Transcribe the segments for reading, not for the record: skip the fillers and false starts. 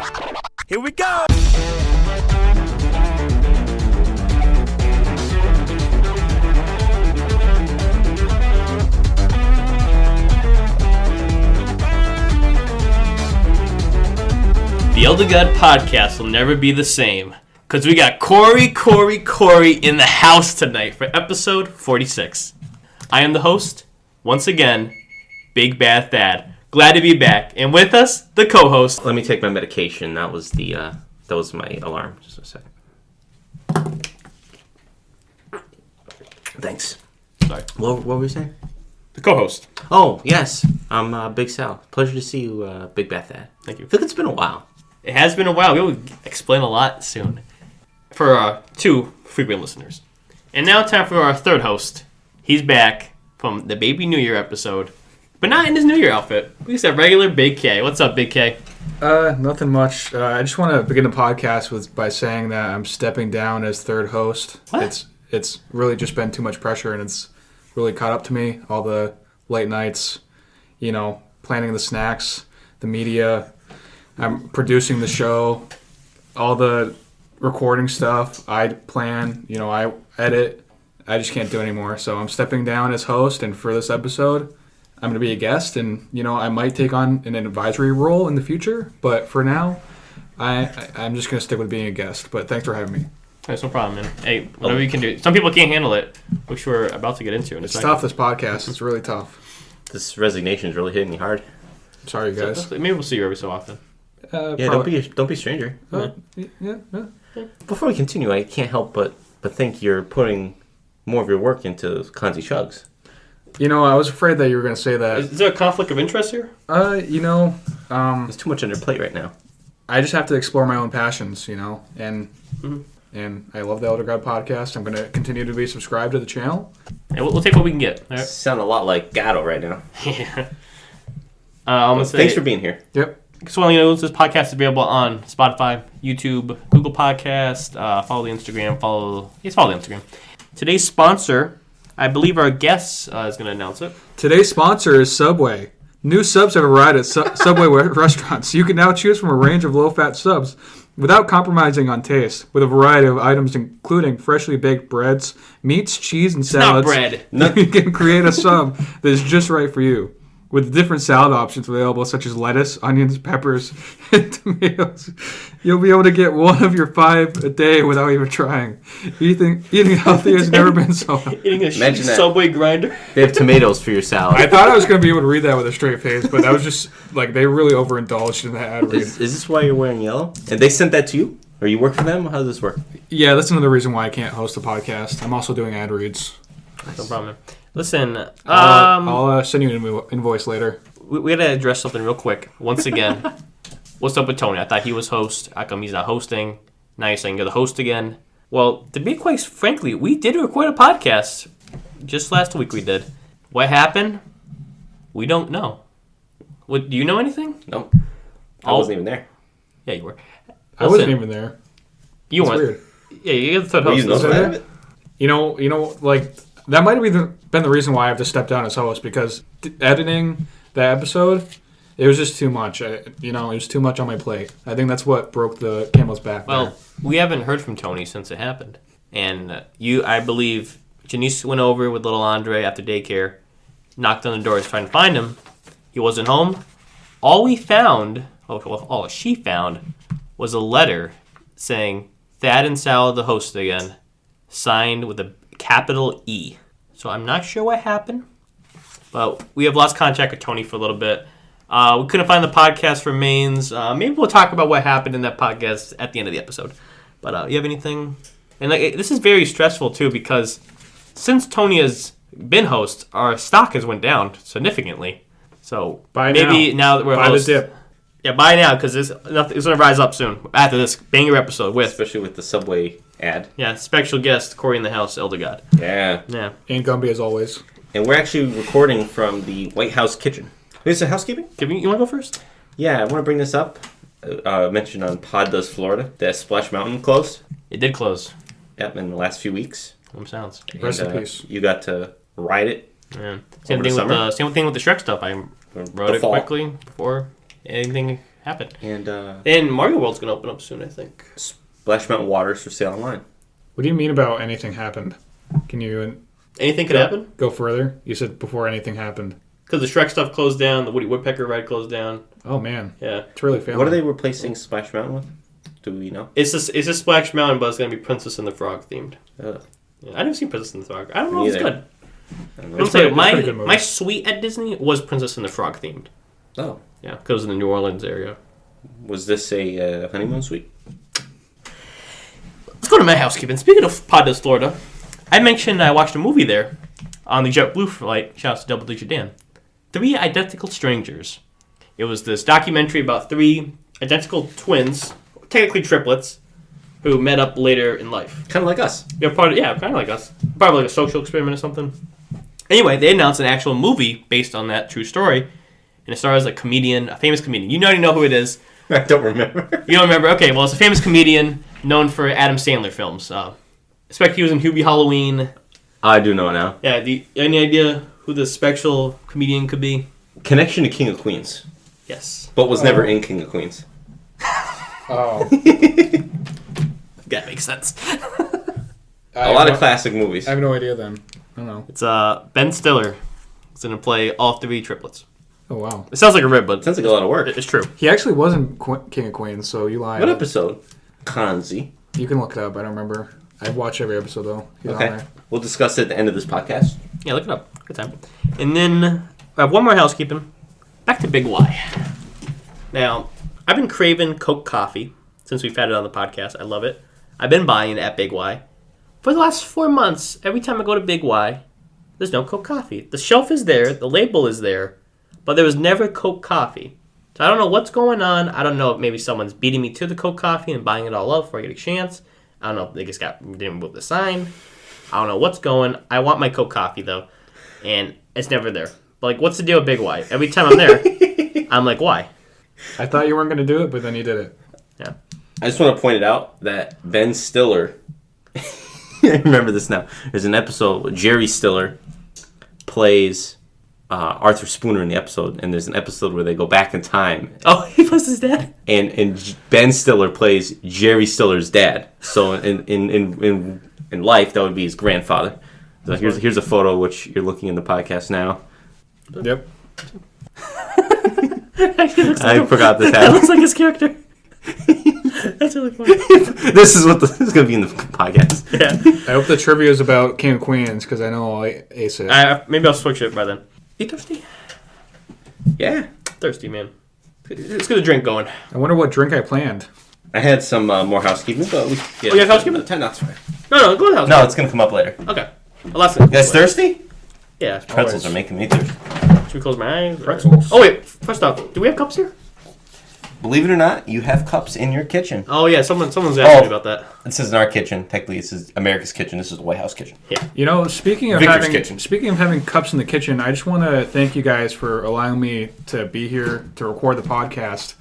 Yeah! Here we go! The Elder God podcast will never be the same, because we got Cory in the house tonight for episode 46. I am the host, once again, Big Bad Thad. Glad to be back. And with us, the co-host. Let me take my medication. That was my alarm. Just a second. Thanks. Sorry. What were we saying? The co-host. Oh, yes. I'm Big Sal. Pleasure to see you, Big Bad Thad. Thank you. I feel like it's been a while. It has been a while. We will explain a lot soon. For two frequent listeners. And now time for our third host. He's back from the Baby New Year episode. But not in his New Year outfit. We just have regular Big K. What's up, Big K? Nothing much. I just want to begin the podcast by saying that I'm stepping down as third host. What? It's really just been too much pressure, and it's really caught up to me. All the late nights, planning the snacks, the media. I'm producing the show, all the recording stuff. I plan, I edit. I just can't do it anymore. So I'm stepping down as host, and for this episode, I'm going to be a guest, and, I might take on an advisory role in the future. But for now, I'm just going to stick with being a guest. But thanks for having me. That's no problem, man. Hey, whatever you can do. Some people can't handle it, which we're about to get into in a second. It's tough, this podcast. It's really tough. This resignation is really hitting me hard. Sorry, guys. So, maybe we'll see you every so often. Don't be a stranger. Yeah. Before we continue, I can't help but think you're putting more of your work into Khanze Shugs. I was afraid that you were going to say that. Is there a conflict of interest here? There's too much on your plate right now. I just have to explore my own passions, and I love the Elder God podcast. I'm going to continue to be subscribed to the channel. And we'll take what we can get. All right? Sound a lot like Gatto right now. Yeah. Thanks for being here. Yep. So, this podcast is available on Spotify, YouTube, Google Podcast. Follow the Instagram. Follow the Instagram. Today's sponsor, I believe our guest is going to announce it. Today's sponsor is Subway. New subs have arrived at Subway restaurants. You can now choose from a range of low-fat subs without compromising on taste, with a variety of items including freshly baked breads, meats, cheese, and salads. Not bread. You can create a sub that is just right for you. With different salad options available, such as lettuce, onions, peppers, and tomatoes, you'll be able to get one of your 5 a day without even trying. Eating healthy has never been so. Eating a Subway grinder. They have tomatoes for your salad. I thought I was going to be able to read that with a straight face, but that was just, they really overindulged in that ad read. Is this why you're wearing yellow? And they sent that to you? Or you work for them? How does this work? Yeah, that's another reason why I can't host a podcast. I'm also doing ad reads. No problem. Listen, I'll send you an invoice later. We got to address something real quick. Once again, what's up with Tony? I thought he was host. How come he's not hosting? Now you're saying you're the host again. Well, to be quite frankly, we did record a podcast. Just last week we did. What happened? We don't know. Do you know anything? No. I wasn't even there. Yeah, you were. I wasn't even there. You That's weren't. weird. Yeah, you're the third host. That might have been the reason why I have to step down as host, because editing the episode, it was just too much. It was too much on my plate. I think that's what broke the camel's back. Well, we haven't heard from Tony since it happened. And I believe, Janice went over with little Andre after daycare, knocked on the doors trying to find him. He wasn't home. All she found, was a letter saying, Thad and Sal the host again, signed with a capital E. So I'm not sure what happened, but we have lost contact with Tony for a little bit. We couldn't find the podcast remains. Maybe we'll talk about what happened in that podcast at the end of the episode. But you have anything? And this is very stressful too, because since Tony has been host, our stock has went down significantly. So now that we're host, the dip. Yeah, buy now, because it's going to rise up soon after this banger episode Especially with the Subway ad. Yeah, special guest, Cory in the house, Elder God. Yeah. And Gumby as always. And we're actually recording from the White House kitchen. Is it housekeeping? You want to go first? Yeah, I want to bring this up. Mentioned on Pod Does Florida that Splash Mountain closed. It did close. Yep, in the last few weeks. Sounds. Rest in peace. You got to ride it. Yeah. Same thing with the Shrek stuff. I rode it quickly before anything happen. And Mario World's going to open up soon, I think. Splash Mountain Water's for sale online. What do you mean about anything happened? Can you Anything could happen? Go further. You said before anything happened. Because the Shrek stuff closed down, the Woody Woodpecker ride closed down. Oh man, yeah, it's really failing. What are they replacing Splash Mountain with? Do we know? It's a Splash Mountain, but it's gonna be Princess and the Frog themed. Yeah, I've never seen Princess and the Frog. I don't know if it's good. My suite at Disney was Princess and the Frog themed. Oh, yeah, because it was in the New Orleans area. Was this a honeymoon suite? Let's go to my housekeeping. Speaking of Padres, Florida, I mentioned I watched a movie there on the JetBlue flight. Shout out to Double Digit Dan. 3 Identical Strangers. It was this documentary about 3 identical twins, technically triplets, who met up later in life. Kind of like us. Kind of like us. Probably like a social experiment or something. Anyway, they announced an actual movie based on that true story, and it stars a famous comedian. You already know who it is. I don't remember. You don't remember? Okay, well, it's a famous comedian known for Adam Sandler films. I expect he was in Hubie Halloween. I do know now. Yeah, any idea who the special comedian could be? Connection to King of Queens. Yes. But was never in King of Queens. Oh. That makes sense. A lot of classic movies. I have no idea then. I don't know. It's Ben Stiller. He's going to play all 3 triplets. Oh, wow. It sounds like a rib, but... Sounds like a lot of work. It's true. He actually wasn't King of Queens, so you lied. What episode? Khanze. You can look it up. I don't remember. I've watched every episode, though. He's Okay. on there. We'll discuss it at the end of this podcast. Yeah, look it up. Good time. And then I have one more housekeeping. Back to Big Y. Now, I've been craving Coke coffee since we've had it on the podcast. I love it. I've been buying it at Big Y. For the last 4 months, every time I go to Big Y, there's no Coke coffee. The shelf is there. The label is there. But there was never Coke coffee. So I don't know what's going on. I don't know if maybe someone's beating me to the Coke coffee and buying it all up before I get a chance. I don't know if they just didn't move the sign. I don't know what's going. I want my Coke coffee, though. And it's never there. But, like, what's the deal with Big Y? Every time I'm there, I'm like, why? I thought you weren't going to do it, but then you did it. Yeah. I just want to point it out that Ben Stiller... I remember this now. There's an episode where Jerry Stiller plays Arthur Spooner in the episode, and there's an episode where they go back in time. Oh, he plays his dad? And Ben Stiller plays Jerry Stiller's dad. So in life, that would be his grandfather. So here's a photo which you're looking in the podcast now. Yep. I forgot this That happened. looks like his character. That's really funny. This is going to be in the podcast. Yeah. I hope the trivia is about King of Queens, because I know I'll ace it. Maybe I'll switch it by then. You thirsty? Yeah. Thirsty, man. Let's get a drink going. I wonder what drink I planned. I had some more housekeeping, but we... Yeah, you have housekeeping? That's fine. No, go ahead. No, it's going to come up later. Okay. Well, You guys thirsty? Yeah. Pretzels are making me thirsty. Should we close my eyes? Pretzels. Oh, wait. First off, do we have cups here? Believe it or not, you have cups in your kitchen. Oh, yeah. Someone's asking me about that. This isn't our kitchen. Technically, this is America's kitchen. This is the White House kitchen. Yeah. You know, speaking of Victor's kitchen. having cups in the kitchen, I just want to thank you guys for allowing me to be here to record the podcast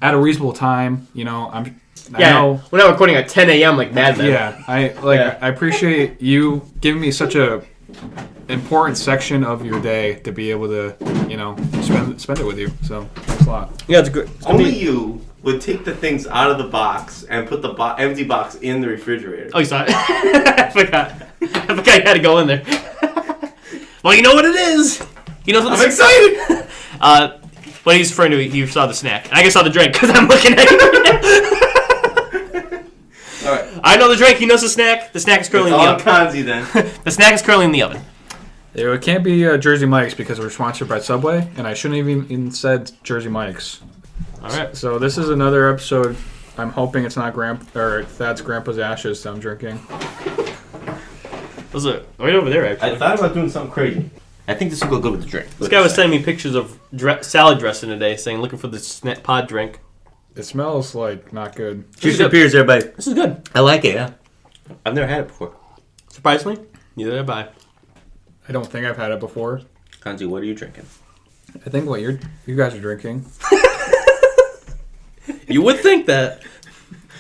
at a reasonable time. You know, I know we're not recording at 10 a.m. like Mad Men. Yeah, I appreciate you giving me such a important section of your day to be able to, you know, spend it with you. So thanks a lot. Yeah, it's good. Only you would take the things out of the box and put the empty box in the refrigerator. Oh, you saw it? I forgot you had to go in there. Well, you know what it is. You know. I'm excited. What he's referring to, you saw the snack. I guess saw the drink because I'm looking at you. All right. I know the drink. He knows the snack. The snack is currently in the oven. Khanze then. The snack is currently in the oven. It can't be Jersey Mike's because we're sponsored by Subway, and I shouldn't have even said Jersey Mike's. All right. So this is another episode. I'm hoping it's not Thad's grandpa's ashes that I'm drinking. Was it right over there? Actually, I thought about doing something crazy. I think this will go good with the drink. This guy was sending me pictures of salad dressing today, saying looking for the pod drink. It smells like not good. Cheers to beers, everybody. This is good. I like it. Yeah. I've never had it before. Surprisingly, neither have I. I don't think I've had it before. Khanze, what are you drinking? I think what you guys are drinking. You would think that.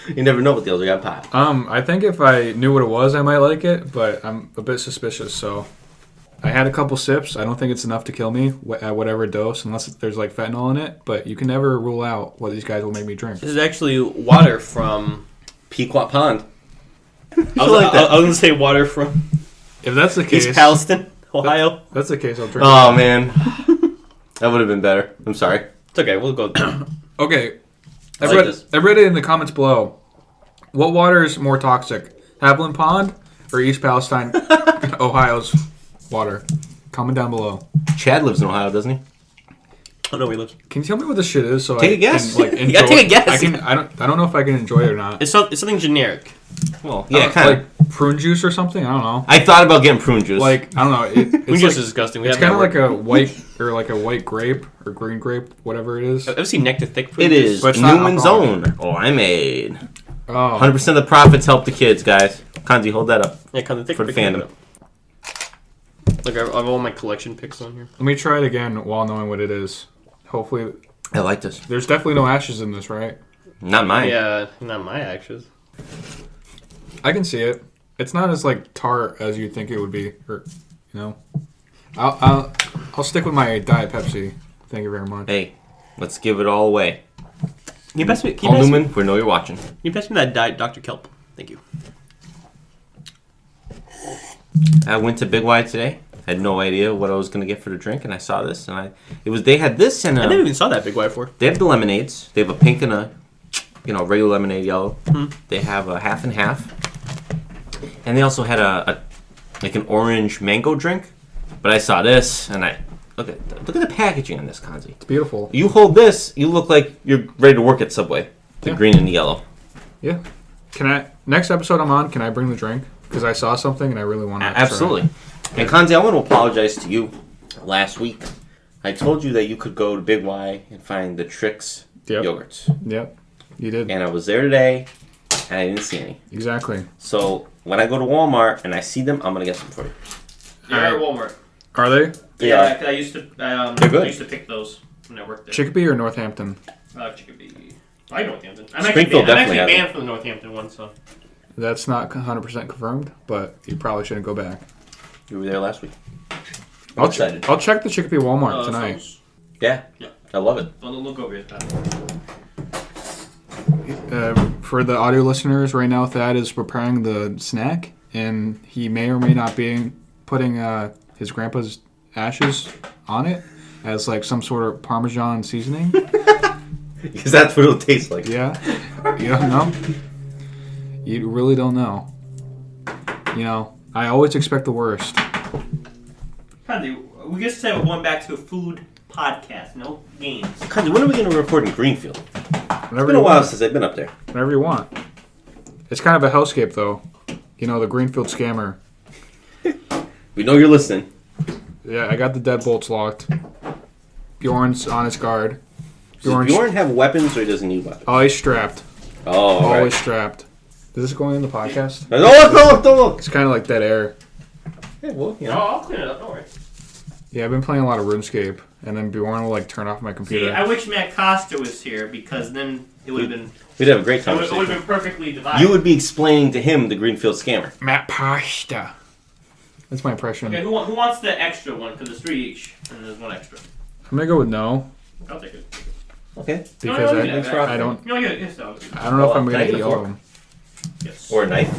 You never know what the other guy pot. I think if I knew what it was, I might like it, but I'm a bit suspicious, so I had a couple sips. I don't think it's enough to kill me at whatever dose, unless there's like fentanyl in it. But you can never rule out what these guys will make me drink. This is actually water from... Pequot Pond. I was going to say water from If that's the case... East Palestine, Ohio. That's the case, I'll drink Oh, man. That would have been better. I'm sorry. It's okay, we'll go. Okay. I like this. I read it in the comments below. What water is more toxic? Haviland Pond or East Palestine, Ohio's water? Comment down below. Chad lives in Ohio, doesn't he? Oh, no, we live. Can you tell me what this shit is? So Take I a guess. Can, like, You gotta take a guess. I don't know if I can enjoy it or not. It's something generic. Well, yeah, kind of. Like prune juice or something. I don't know. I thought about getting prune juice. Like I don't know. It's Prune juice like, is disgusting. it's kind of like a white grape or green grape, whatever it is. I've ever seen Nectar Thick prune it juice? is But it's not Newman's alcoholic. own Limeade. Oh, 100% of the profits help the kids, guys. Khanze, hold that up. Yeah, Khanze Thick For the pick it fandom. up. Look, I have all my collection picks on here. let me try it again while knowing what it is. Hopefully, I like this. there's definitely no ashes in this, right? Not mine. Yeah, not my actions. I can see it. It's not as like tart as you'd think it would be, or you know. I'll stick with my Diet Pepsi. Thank you very much. Hey, let's give it all away. Can you pass me? Paul Newman, we know you're watching. Can you pass me that Diet Dr. Kelp? Thank you. I went to Big Y today. I had no idea what I was gonna get for the drink, and I saw this, and they had this and I never even saw that Big Y before. they have the lemonades. They have a pink and a regular lemonade yellow. They have a half and half, and they also had a like an orange mango drink. But I saw this, and I look at the packaging on this, Khanze. It's beautiful. You hold this, you look like you're ready to work at Subway. The Yeah. green and the yellow. Yeah. Can I next episode I'm on? Can I bring the drink? Because I saw something and I really want to. Absolutely. And Khanze, I want to apologize to you. Last week, I told you that you could go to Big Y and find the Trix yogurts. Yep. You did. And I was there today, and I didn't see any. Exactly. So when I go to Walmart and I see them, I'm gonna get some for you. Yeah, at Walmart. Are they? Yeah, 'cause I used to. They're good. I used to pick those when I worked there. Chicopee or Northampton? Chicopee. I like Northampton. I'm Springfield definitely actually has banned from the Northampton one, so. That's not 100% confirmed, but you probably shouldn't go back. You were there last week. I'll excited. I'll check the Chicopee Walmart tonight. Yeah. Yeah. I love it. Don't look over your head. For the audio listeners, right now Thad is preparing the snack, and he may or may not be putting his grandpa's ashes on it as like some sort of Parmesan seasoning. Because that's what it'll taste like. Yeah, you don't know. You really don't know. You know, I always expect the worst. We just said we're going back to a food podcast, no games. Khanze, when are we going to record in Greenfield? Whenever It's been a you while want. since I've been up there. Whenever you want. It's kind of a hellscape, though. You know, the Greenfield scammer. We know you're listening. Yeah, I got the deadbolts locked. Bjorn's on his guard. Does Bjorn have weapons or does he need weapons? Always strapped. Oh, all Always right. strapped. Is this going in the podcast? Don't look, don't look, don't look. It's kind of like dead air. Hey, well, you No, know. I'll clean it up, don't worry. Yeah, I've been playing a lot of Runescape, and then Bjorn will like turn off my computer. See, I wish Matt Costa was here because then it would have been We'd have a great it would have conversation. been perfectly divided. You would be explaining to him the Greenfield scammer. Matt Pasta. That's my impression. Okay, who wants the extra one? Because there's 3 each, and there's 1 extra. I'm gonna go with no I'll take it. Okay. because no, I, thanks for I don't No, yes, no. I don't know if I'm Can I gonna get a eat all fork? of them. Yes. Or a knife.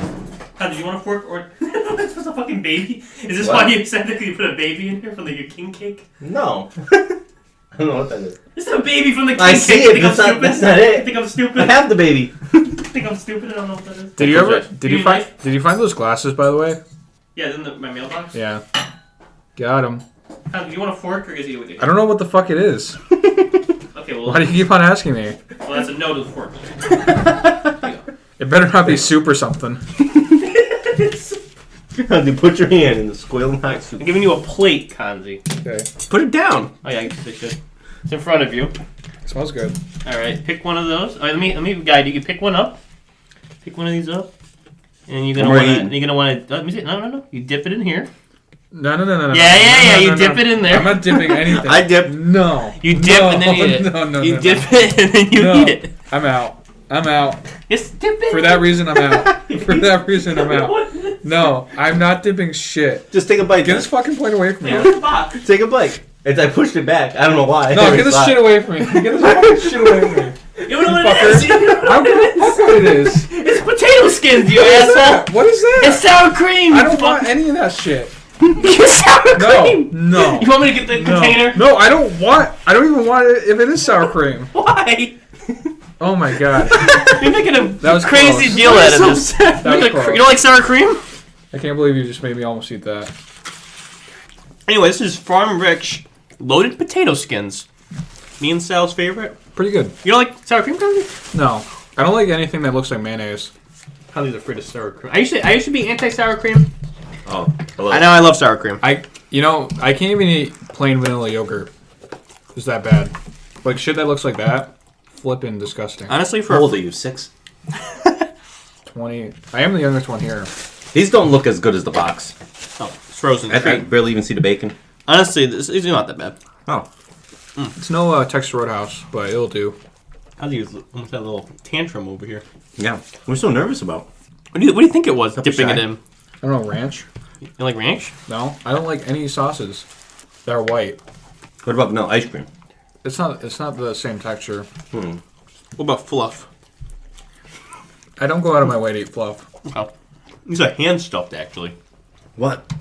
How, do you want a fork or that's a fucking baby? Is this What? why you said that you put a baby in here from your king cake? No. I don't know what that is. It's a baby from the king I cake. see You it, think I'm that's not- stupid? that's not it. You think I'm stupid? I have the baby. think I'm stupid? I don't know what that is. Did you ever? Did Did you you find? knife? Did you find those glasses, by the way? Yeah, it's in my mailbox. Yeah. Got them. How, do you want a fork or is he? I don't know what the fuck it is. Okay, well, Why do you keep on asking me? well, that's a no to the fork. It better not be soup or something. Dude, put your hand in the squealing hot soup. I'm giving you a plate, Khanze. Okay. Put it down. Oh yeah, I guess they should. It's in front of you. Smells good. All right, pick one of those. All right, let me guide you. You pick one up. Pick one of these up, and you're gonna I'm already want to. eating. You're gonna want to. Let me see. No. You dip it in here. No. Yeah. You dip it in there. I'm not dipping anything. I dip. No. You dip and then you eat it. No. You dip it and then you No. eat it. I'm out. Just dip it. For that reason, I'm out. For that reason, I'm out. No, I'm not dipping shit. Just take a bite. Get this fucking plate away from me. Take a bite. I pushed it back. I don't know why. No, get this shit away from me. Get this fucking shit away from me. You don't know what it is. I don't give a fuck what it is. It's potato skins, you What is asshole. that? What is that? It's sour cream. I don't want any of that shit. Get sour cream. No. You want me to get the container? No, I don't even want it if it is sour cream. Why? Oh my god. You're making a That was crazy close. deal out of this. That was close. You don't like sour cream? I can't believe you just made me almost eat that. Anyway, this is Farm Rich loaded potato skins. Me and Sal's favorite. Pretty good. You don't like sour cream, Khanze? No. I don't like anything that looks like mayonnaise. Khanze's afraid of sour cream. I used to be anti-sour cream. Oh, hello. I know I love sour cream. I can't even eat plain vanilla yogurt. It's that bad. Like shit that looks like that, flippin' disgusting. Honestly, How for old are you? 6? 20. I am the youngest one here. These don't look as good as the box. oh, it's frozen. I barely even see the bacon. Honestly, this is not that bad. Oh. It's no Texas Roadhouse, but it'll do. Khanze almost had a little tantrum over here. Yeah. We're so nervous about. What do you think it was? Pepper Dipping shy. it in. I don't know, ranch? You like ranch? No, I don't like any sauces that are white. What about vanilla ice cream? It's not the same texture. What about fluff? I don't go out of my way to eat fluff. Oh, these are hand stuffed actually. What?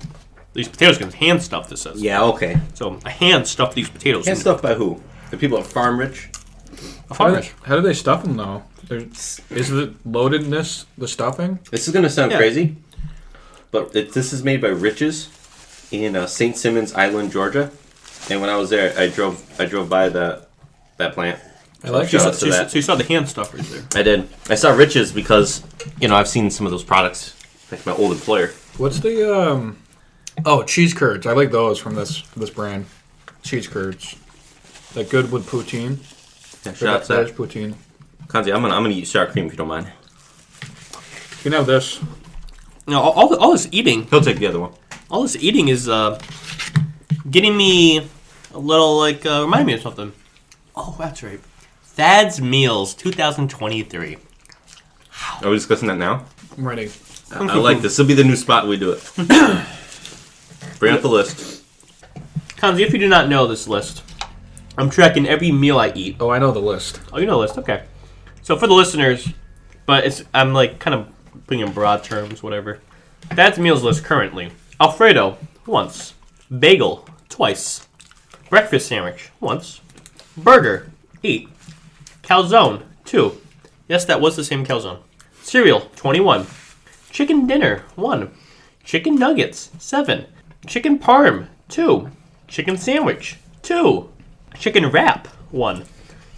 These potato skins hand stuffed. This says. Yeah, okay. So I hand stuffed these potatoes. And stuff by who? The people at Farm Rich? How do they stuff them though? Is the loadedness the stuffing? This is going to sound Yeah. crazy, but this is made by Rich's in St. Simons Island, Georgia. And when I was there, I drove by that plant. I like Shout that. out to that. So you saw the hand stuffers there. I did. I saw Rich's because, I've seen some of those products. Like my old employer. What's the cheese curds? I like those from this brand. Cheese curds. Like good with poutine. Yeah, shout out to That is that. poutine. Khanze, I'm gonna eat sour cream if you don't mind. You can have this. No, all this eating, He'll take the other one. all this eating is getting me a little remind me of something. Oh, that's right. Thad's Meals 2023. Are we discussing that now? I'm ready. I like this. This will be the new spot we do it. Bring up the list. Khanze, if you do not know this list, I'm tracking every meal I eat. Oh, I know the list. Oh, you know the list. Okay. So for the listeners, but I'm kind of putting in broad terms, whatever. Thad's Meals list currently: Alfredo once, bagel twice, breakfast sandwich once, burger 8, calzone 2. Yes, that was the same calzone. Cereal 21, chicken dinner 1, chicken nuggets 7, chicken parm 2, chicken sandwich 2, chicken wrap 1,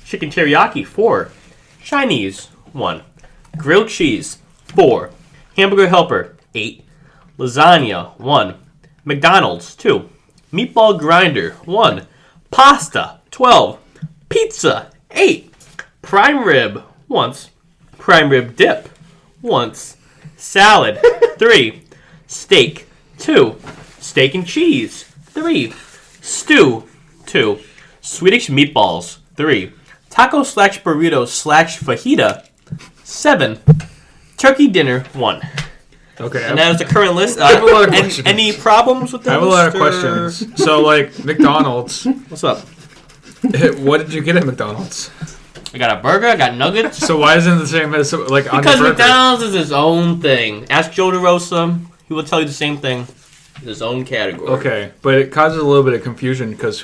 chicken teriyaki 4, Chinese 1, grilled cheese 4, hamburger helper 8, lasagna 1, McDonald's 2, meatball grinder 1, pasta 12, pizza 8, prime rib once, prime rib dip once, salad 3, steak 2, steak and cheese 3, stew 2, Swedish meatballs 3, taco / burrito / fajita 7, turkey dinner 1. Okay. And that is the current list. have a lot of questions. Any problems with that? I have a lot of questions. So, like, McDonald's. What's up? What did you get at McDonald's? I got a burger. I got nuggets. So why isn't it the same as, like, on Because the burger? McDonald's is his own thing. Ask Joe DeRosa. He will tell you the same thing. His own category. Okay, but it causes a little bit of confusion because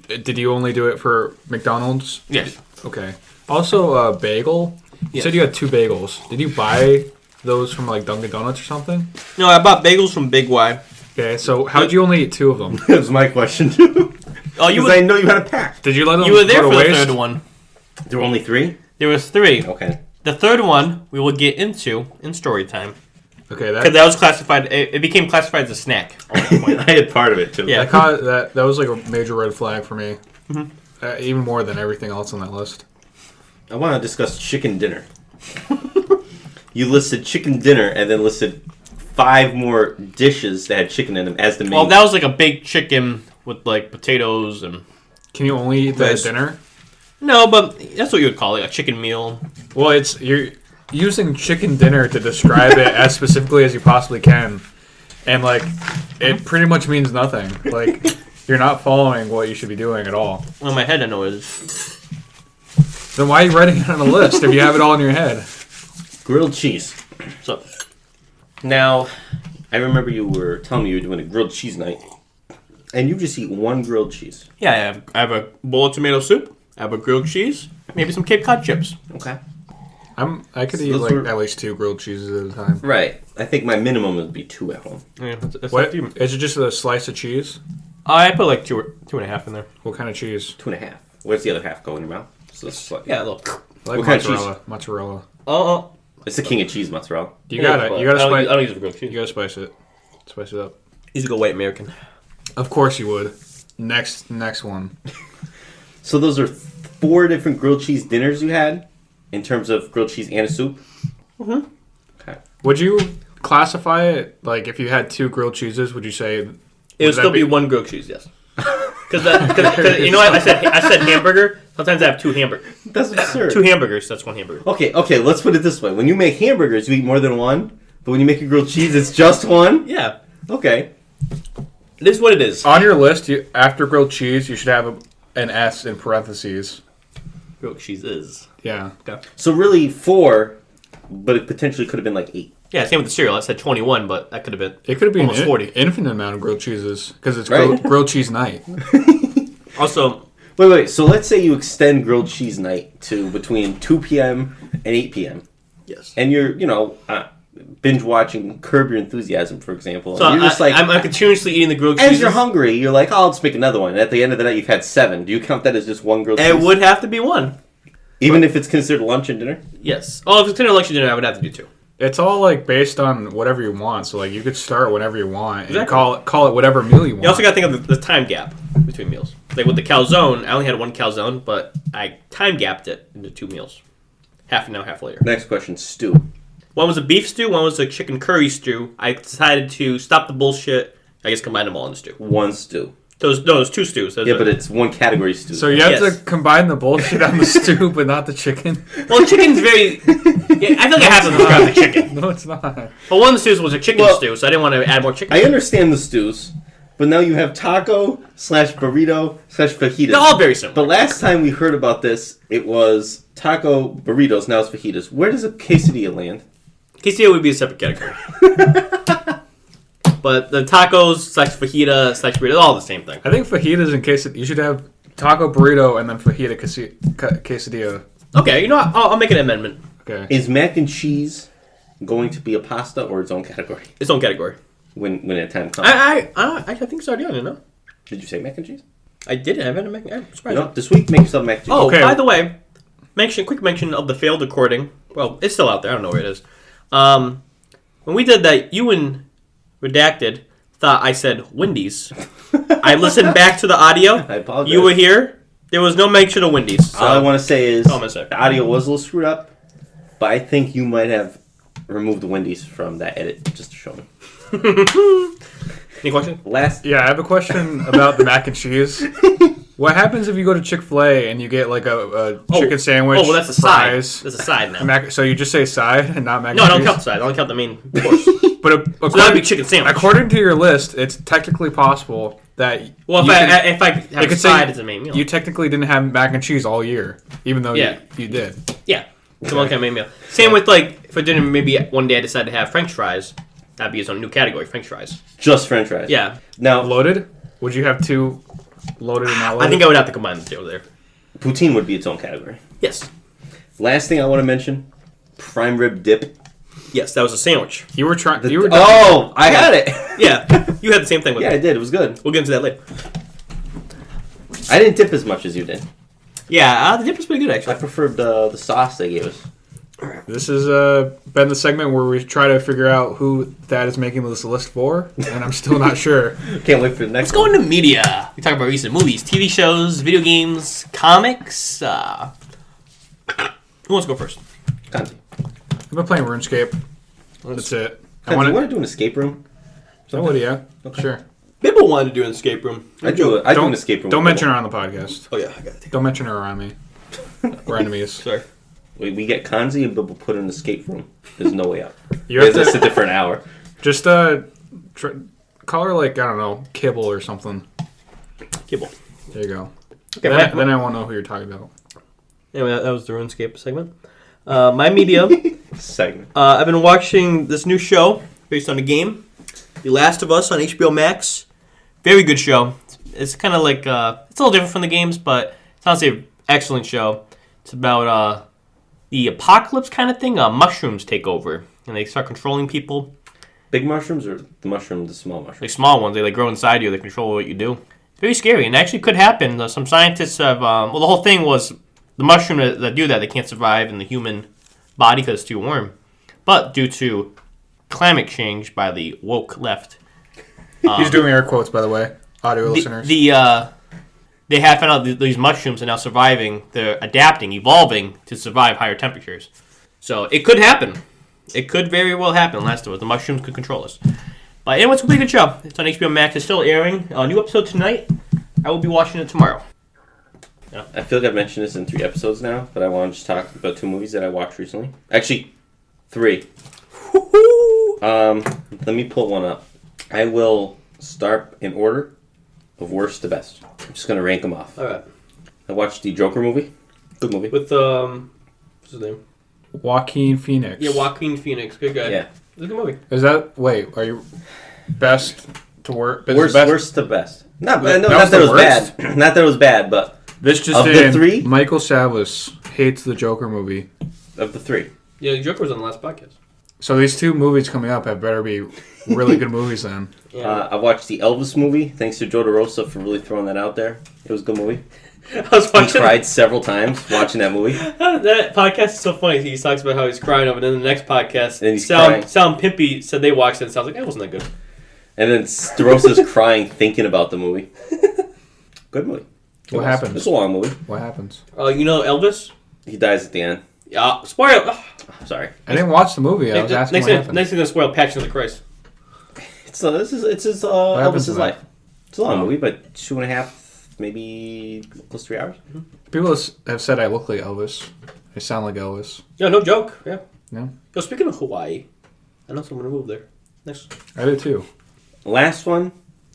did you only do it for McDonald's? Yes. Okay. Also, bagel. You Yes. said you had 2 bagels. Did you buy those from, like, Dunkin' Donuts or something? No, I bought bagels from Big Y. Okay, so how'd you only eat 2 of them? That was my question too. Oh, you Because I were, know you had a pack. Did you let them you were there go for to the waste? third one. There were only 3? There was 3. Okay. The third one we will get into in story time. Okay, Because that was classified. It became classified as a snack. I had part of it too. Yeah. that was like a major red flag for me. Even more than everything else on that list. I want to discuss chicken dinner. You listed chicken dinner and then listed 5 more dishes that had chicken in them as the main. Well, that was like a baked chicken with like potatoes and. Can you only eat that at Nice. dinner? No, but that's what you would call it, a chicken meal. Well, it's using chicken dinner to describe it as specifically as you possibly can, and like it pretty much means nothing. Like you're not following what you should be doing at all. Well, in my head, I know it is. Then why are you writing it on a list if you have it all in your head? Grilled cheese. So, Now, I remember you were telling me you were doing a grilled cheese night, and you just eat one grilled cheese. yeah, I have a bowl of tomato soup. I have a grilled cheese. Maybe some Cape Cod chips. Okay. I could eat those like were- at least 2 grilled cheeses at a time. Right. I think my minimum would be 2 at home. Yeah, that's What not even. is it? Just a slice of cheese? I put like 2.5 in there. What kind of cheese? 2.5. Where's the other half go in your mouth? So it's just like, Yeah, a little. I like What kind of mozzarella. Mozzarella. Oh, it's the king of cheese, mozzarella. You gotta I spice. don't use it for grilled You cheese. gotta spice it. Spice it up. He's a go white American. Of course you would. Next one. So those are 4 different grilled cheese dinners you had, in terms of grilled cheese and a soup. Mm-hmm. Okay. Would you classify it like if you had 2 grilled cheeses? Would you say It would still be one grilled cheese, yes. Because you know what I said hamburger. Sometimes I have 2 hamburgers. That's absurd. 2 hamburgers. That's 1 hamburger. Okay. Let's put it this way: when you make hamburgers, you eat more than one. But when you make a grilled cheese, it's just one. Yeah, Okay. it is what it is. on your list? After grilled cheese, you should have an S in parentheses. Grilled cheese is. Yeah. So really 4, but it potentially could have been like 8. Yeah, same with the cereal. I said 21, but that could have been. It could be Almost an 40. infinite amount of grilled cheeses because it's Right. grilled cheese night. Also, Wait. So let's say you extend grilled cheese night to between 2 p.m. and 8 p.m. yes. and you're, binge watching Curb Your Enthusiasm, for example. So and you're just like, I'm continuously eating the grilled as cheese. you're hungry, you're like, oh, I'll just make another one. And at the end of the night, you've had 7. Do you count that as just one grilled cheese? It would have to be 1. Even if it's considered lunch and dinner? Yes. Oh, if it's dinner, lunch, or dinner, I would have to do 2. It's all like based on whatever you want. So like you could start whenever you want and Exactly. call it whatever meal you want. You also got to think of the time gap between meals. Like with the calzone, I only had 1 calzone, but I time gapped it into 2 meals. Half now, half later. Next question, stew. One was a beef stew, one was a chicken curry stew. I decided to stop the bullshit. I guess combine them all in the stew. 1 stew. Those 2 stews. Yeah, but it's 1 category stew. So you have Yes. to combine the bullshit on the stew, but not the chicken. Well, chicken's very. Yeah, I feel like I have to describe the chicken. No, it's not. But one of the stews was a chicken stew, so I didn't want to add more chicken. I understand the stews, but now you have taco/burrito/fajitas. They're all very similar. But last time we heard about this, it was taco burritos, now it's fajitas. Where does a quesadilla land? Quesadilla would be a separate category. But the tacos/fajita/burrito, all the same thing. I think fajitas and quesadilla. You should have taco burrito and then fajita quesadilla. Okay, you know what? I'll make an amendment. Okay. Is mac and cheese going to be a pasta or its own category Its own category. when at time comes? I think it's already on it, no? Did you say mac and cheese? I did it. I haven't made. I'm surprised. No, this week make yourself mac and cheese. Oh, Okay. by the way, quick mention of the failed recording. Well, it's still out there. I don't know where it is. When we did that, you and Redacted thought I said Wendy's. I listened back to the audio. I apologize. You were here. There was no mention of Wendy's. So. All I want to say is Oh, I'm gonna say. the audio was a little screwed up, but I think you might have removed the Wendy's from that edit just to show me. Any question? Yeah, I have a question about the mac and cheese. What happens if you go to Chick-fil-A and you get like a chicken sandwich? Oh, well, that's a fries, side. That's a side now. so you just say side and not mac No, and I don't cheese? count the side. I only count the main course. But So that would be chicken sandwich. according to your list, it's technically possible that Well, you if can- I have it a could say side as a main meal. you technically didn't have mac and cheese all year, even though Yeah. you did. Yeah. It's a one kind of main meal. Same with like for dinner, maybe one day I decide to have French fries. That'd be its own new category, French fries. Just French fries. Yeah. Now, Loaded? Would you have 2 loaded and not loaded? I think I would have to combine the two there. poutine would be its own category. Yes. Last thing I want to mention, prime rib dip. Yes, that was a sandwich. you were trying. The- You were oh, I got it. Yeah. You had the same thing with Yeah, me. I did. It was good. We'll get into that later. I didn't dip as much as you did. Yeah, the dip was pretty good I actually. preferred the sauce they gave us. This has been the segment where we try to figure out who Thad is making this list for, and I'm still not sure. Can't wait for the next Let's go into media. We talk about recent movies, TV shows, video games, comics. Who wants to go first? Khanze. I've been playing RuneScape. That's it. Khanze, you want to do an escape room? I would, yeah. Okay. Sure. Bibble wanted to do an escape room. I do an escape room. Don't with mention people. her on the podcast. Oh yeah, I got to take. Don't mention her around me. We're enemies. Sorry. We get Khanze, but we'll put in an escape room. There's no way out. You have Let's to sit there for an hour. just call her like, I don't know, Kibble or something. Kibble. There you go. Okay, Then I won't know who you're talking about. Anyway, that was the RuneScape segment. My media segment. I've been watching this new show based on a game, The Last of Us on HBO Max. Very good show. It's kind of like it's a little different from the games, but it's honestly an excellent show. It's about the apocalypse kind of thing. Mushrooms take over and they start controlling people. Big mushrooms or the small mushrooms? Like small ones, they grow inside you. They control what you do. It's very scary, and it actually could happen. Some scientists have. The whole thing was the mushroom that do that. They can't survive in the human body because it's too warm. But due to climate change by the woke left, He's doing air quotes, by the way, audio listeners. They have found out these mushrooms are now surviving. They're adapting, evolving to survive higher temperatures. So it could happen. It could very well happen. Last of Us, the mushrooms could control us. But anyway, it's a pretty good show. It's on HBO Max. It's still airing. A new episode tonight. I will be watching it tomorrow. Yeah. I feel like I've mentioned this in 3 episodes now, but I want to just talk about 2 movies that I watched recently. Actually, 3. Let me pull one up. I will start in order of worst to best. I'm just going to rank them off. All right. I watched the Joker movie. Good movie. With, what's his name? Joaquin Phoenix. Yeah, Joaquin Phoenix. Good guy. Yeah. It's a good movie. Is that, wait, are you best to worst? Worst to best. Not that it was worst? bad. Not that it was bad, but This just of in, the 3? Michael Salas hates the Joker movie. Of the 3. Yeah, the Joker was on the last podcast. So these 2 movies coming up have better be really good movies then. Yeah. I watched the Elvis movie. Thanks to Joe DeRosa for really throwing that out there. It was a good movie. I was He watching. cried several times watching that movie. That podcast is so funny. He talks about how he's crying over it. And then the next podcast, And he's crying. Sal and Pimpy said they watched it and sounds like, it wasn't that good. And then DeRosa's crying thinking about the movie. Good movie. What happens? It's a long movie. What happens? You know Elvis? He dies at the end. Yeah. Spoil. Sorry. I didn't watch the movie. I was asking what happened. Next thing gonna spoil Passion of the Christ. It's his happens Elvis's in life. that? It's a long movie, but 2.5, maybe close to 3 hours. People have said I look like Elvis. I sound like Elvis. Yeah, no joke. Yeah. Yeah. Yo, speaking of Hawaii, I know someone who moved there. Next. I do too. Last one,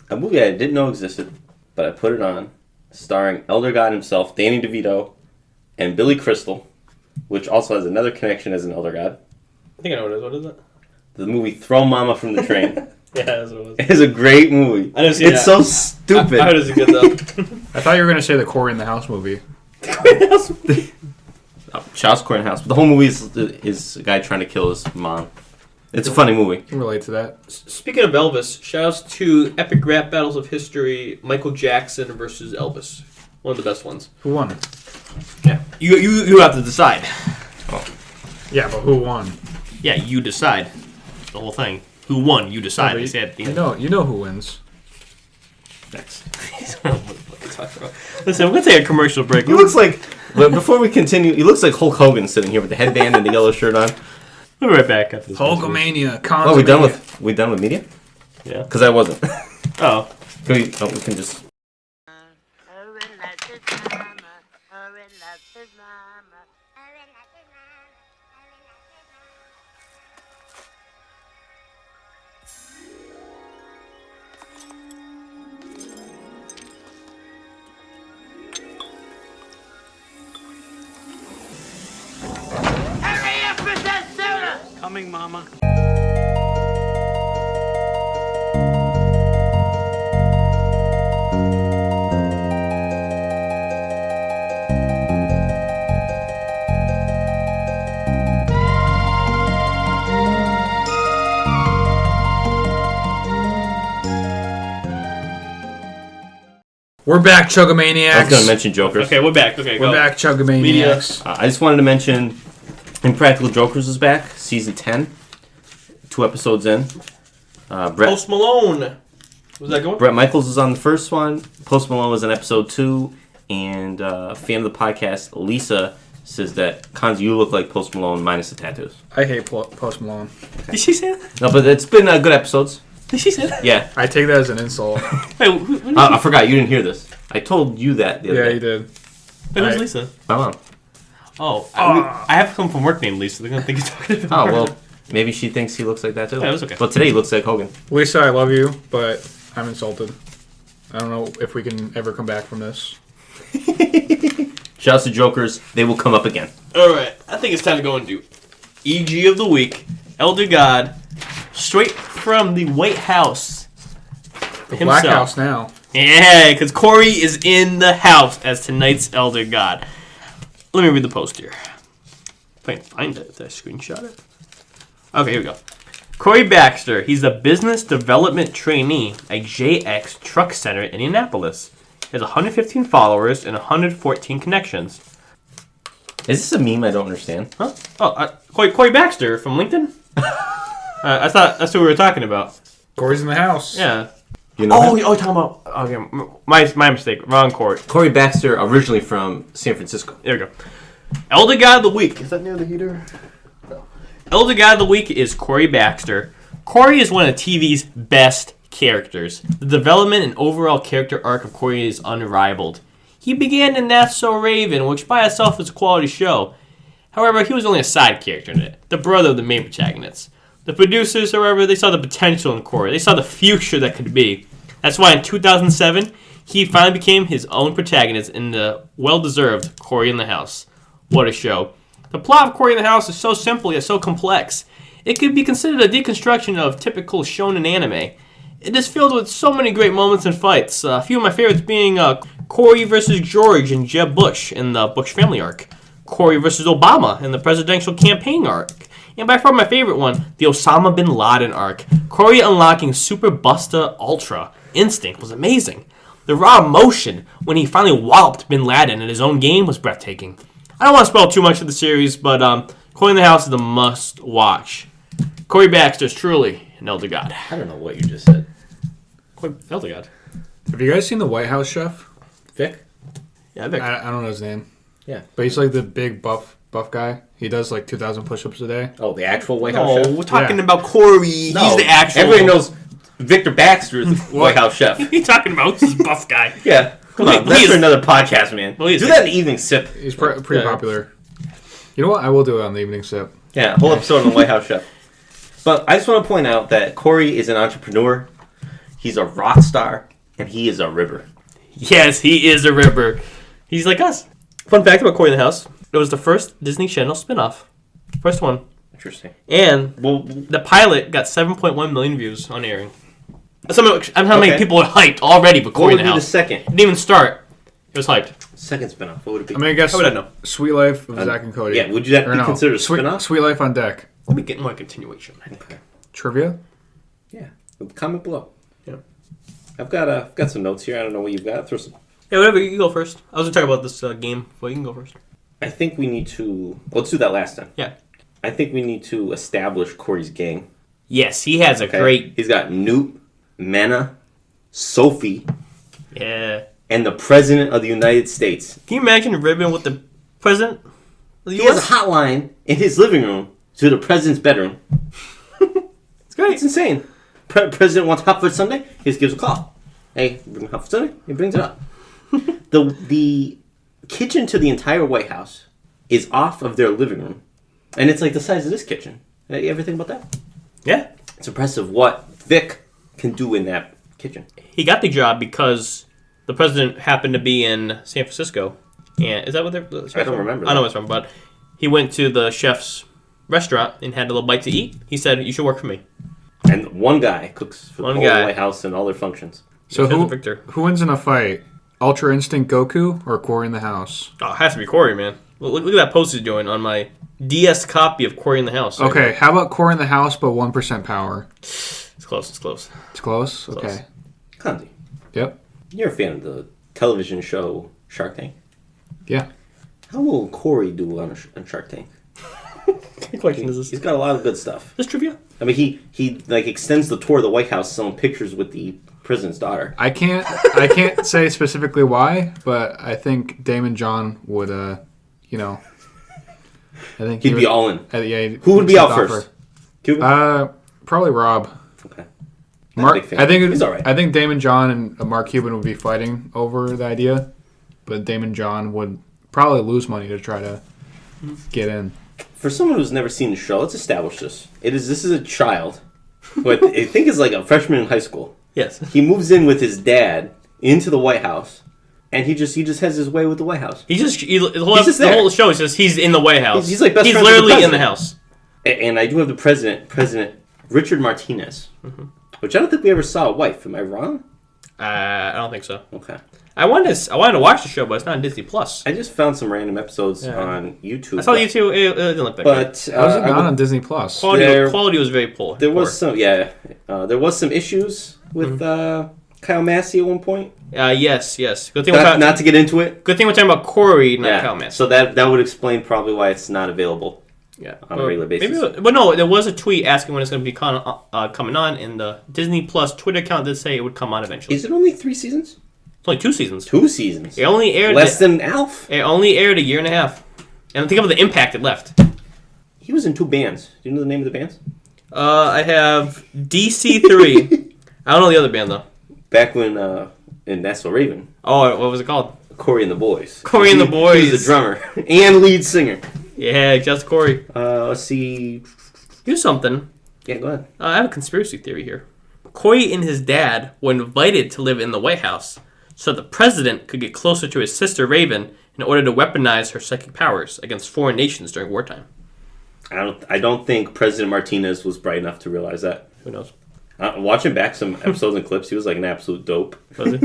a movie I didn't know existed, but I put it on, starring Elder God himself, Danny DeVito, and Billy Crystal, which also has another connection as an Elder God. I think I know what it is. What is it? The movie Throw Mama from the Train. Yeah, that's what it was. It's a great movie. I didn't see It's that. so stupid. I heard it's good though. I thought you were going to say the Cory in the House movie. Child's Support in the House. But the whole movie is a guy trying to kill his mom. It's a funny movie. I can relate to that. Speaking of Elvis, shoutouts to epic rap battles of history: Michael Jackson versus Elvis. One of the best ones. Who won? Yeah, you have to decide. Yeah, but who won? Yeah, you decide. The whole thing. Who won? You decide. They say at the end. You know who wins. Next. Listen, we're gonna take a commercial break. He looks like, but before we continue, he looks like Hulk Hogan sitting here with the headband and the yellow shirt on. We'll be right back after this. Hulkamania. Oh, we done with media? Yeah. Because I wasn't. Oh. we can just. Coming, Mama. We're back, Chugamaniacs. I was going to mention Jokers. Okay, we're back. Okay, go. We're back, Chugamaniacs. I just wanted to mention Impractical Jokers is back, season 10, 2 episodes in. Post Malone. Was that going? Brett Michaels is on the first one. Post Malone was in episode 2, and a fan of the podcast, Lisa, says that Khanze, you look like Post Malone minus the tattoos. I hate Post Malone. Did she say that? No, but it's been good episodes. Did she say that? Yeah. I take that as an insult. Wait, when I forgot, you didn't hear this. I told you that the other Yeah, day. you did. who's Lisa? My mom. I have come from work named Lisa. They're going to think you're talking about Oh, well, maybe she thinks he looks like that too. Yeah, that's okay. But today he looks like Hogan. Lisa, I love you, but I'm insulted. I don't know if we can ever come back from this. Shout out to Jokers. They will come up again. All right. I think it's time to go and do EG of the Week. Elder God. Straight from the White House. The Black House now. Yeah, because Cory is in the house as tonight's Elder God. Let me read the post here. If I can find it, if I screenshot it. Okay, here we go. Cory Baxter, he's a business development trainee at JX Truck Center in Indianapolis. He has 115 followers and 114 connections. Is this a meme I don't understand? Huh? Oh, Cory Baxter from LinkedIn? I thought that's what we were talking about. Cory's in the house. Yeah. You know him? You're talking about... Okay, my mistake. Wrong Cory. Cory Baxter, originally from San Francisco. There we go. Elder God of the Week. Is that near the heater? No. Elder God of the Week is Cory Baxter. Cory is one of TV's best characters. The development and overall character arc of Cory is unrivaled. He began in That's So Raven, which by itself is a quality show. However, he was only a side character in it, the brother of the main protagonist. The producers, however, they saw the potential in Cory. They saw the future that could be. That's why in 2007, he finally became his own protagonist in the well-deserved Cory in the House. What a show. The plot of Cory in the House is so simple yet so complex. It could be considered a deconstruction of typical shonen anime. It is filled with so many great moments and fights. A few of my favorites being Cory versus George and Jeb Bush in the Bush family arc. Cory versus Obama in the presidential campaign arc. And by far my favorite one, the Osama bin Laden arc. Cory unlocking Super Busta Ultra Instinct was amazing. The raw emotion when he finally walloped bin Laden in his own game was breathtaking. I don't want to spoil too much of the series, but Cory in the House is a must-watch. Cory Baxter is truly an Elder God. I don't know what you just said. Elder God. Have you guys seen the White House chef? Vic? Yeah, Vic. I don't know his name. Yeah. But he's like the big buff guy. He does like 2,000 push-ups a day. Oh, the actual White House No, chef? we're talking Yeah. about Cory. No, He's the actual. Everybody knows Victor Baxter is the White House chef. You're talking about this buff guy. Yeah. Come on, that's for another podcast, man. Well, do that in the evening sip. He's pretty popular. You know what? I will do it on the evening sip. Yeah, whole episode on the White House chef. But I just want to point out that Cory is an entrepreneur. He's a rock star, and he is a ribber. Yes, he is a ribber. He's like us. Fun fact about Cory in the House. It was the first Disney Channel spinoff. First one. Interesting. And the pilot got 7.1 million views on airing. That's how many people are hyped already for What Cory in would the be the House. second? It didn't even start. It was hyped. Second spinoff. What would it be? I'm going to guess How would I know? Sweet Life of Zach and Cody. Yeah, would that Or be no, considered a spinoff? Sweet Life on Deck. Let me get more continuation. Okay. Trivia? Yeah. Comment below. Yeah. I've got some notes here. I don't know what you've got. Throw some. Yeah, whatever. You can go first. I was going to talk about this game. Well, you can go first. I think we need to. Let's do that last time. Yeah. I think we need to establish Cory's gang. Yes, he has a Okay? great... He's got Newt, Mena, Sophie, Yeah. and the President of the United States. Can you imagine ribbon with the president of the He U.S.? has a hotline in his living room to the president's bedroom. It's great. It's insane. President wants hot food Sunday. He just gives a call. Hey, bring hot food Sunday. He brings it up. The kitchen to the entire White House is off of their living room, and it's like the size of this kitchen. You ever think about that? Yeah. It's impressive what Vic can do in that kitchen. He got the job because the president happened to be in San Francisco. And is that what they're... I don't remember I know that. what's wrong, but he went to the chef's restaurant and had a little bite to eat. He said, you should work for me. And one guy cooks for the One whole guy. White House and all their functions. So Says Victor. who wins in a fight? Ultra Instinct Goku or Cory in the House? Oh, it has to be Cory, man. Look at that post he's doing on my DS copy of Cory in the House. Okay, how about Cory in the House but 1% power? It's close. It's close. It's close? Okay. Khanze, Yep. you're a fan of the television show Shark Tank. Yeah. How will Cory do on Shark Tank? What question is He's this? got a lot of good stuff. This trivia? I mean, he like extends the tour of the White House selling pictures with the president's daughter. I can't say specifically why, but I think Damon John would I think He'd be all in. Yeah, Who would be out offer. first? Cuban? Probably Rob. Okay. Mark, big fan. I think He's all right. I think Damon John and Mark Cuban would be fighting over the idea, but Damon John would probably lose money to try to Get in. For someone who's never seen the show, let's establish this. This is a child who I think is like a freshman in high school. Yes. He moves in with his dad into the White House, and he just has his way with the White House. The whole show is just he's in the White House. He's like best friends with the literally in the president. house. And I do have the President Richard Martinez, which I don't think we ever saw a wife. Am I wrong? I don't think so. Okay. I wanted to watch the show, but it's not on Disney Plus. I just found some random episodes on YouTube. I saw YouTube. It didn't look that But How's it not on Disney Plus? quality was very poor. There was some issues with Kyle Massey at one point. Yes. Good thing Not to get into it. Good thing we're talking about Cory, not Kyle Massey. So that would explain probably why it's not available. Yeah, on a regular basis. But no, there was a tweet asking when it's going to be coming on, and the Disney Plus Twitter account did say it would come on eventually. Is it only 3 seasons? It's only 2 seasons. 2 seasons. It only aired less than Alf. It only aired a year and a half, and think about the impact it left. He was in 2 bands. Do you know the name of the bands? I have DC3. I don't know the other band though. Back when in That's So Raven. Oh, what was it called? Cory and the Boys. Cory and the Boys. He was the drummer and lead singer. Yeah, just Cory. Let's see. Do something. Yeah, go ahead. I have a conspiracy theory here. Cory and his dad were invited to live in the White House so the president could get closer to his sister Raven in order to weaponize her psychic powers against foreign nations during wartime. I don't think President Martinez was bright enough to realize that. Who knows? Watching back some episodes and clips, he was like an absolute dope. Was he?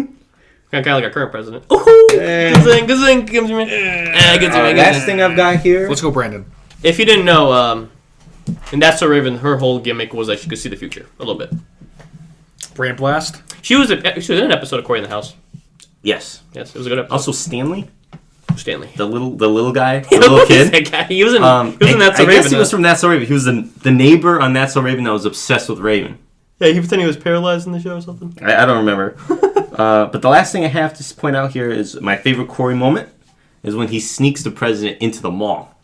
Kind of like our current president. Ooh! Good zing. Gives me. Last thing I've got here. Let's go, Brandon. If you didn't know, and That's So Raven, her whole gimmick was that she could see the future a little bit. Brand Blast? She was in an episode of Cory in the House. Yes. Yes, it was a good episode. Also Stanley, Stanley. the little guy, the little kid. That guy. He was in That's So Raven. I guess he was from That's So Raven. He was the neighbor on That's So Raven that was obsessed with Raven. Yeah, he pretended he was paralyzed in the show or something. I don't remember. But the last thing I have to point out here is my favorite Cory moment is when he sneaks the president into the mall.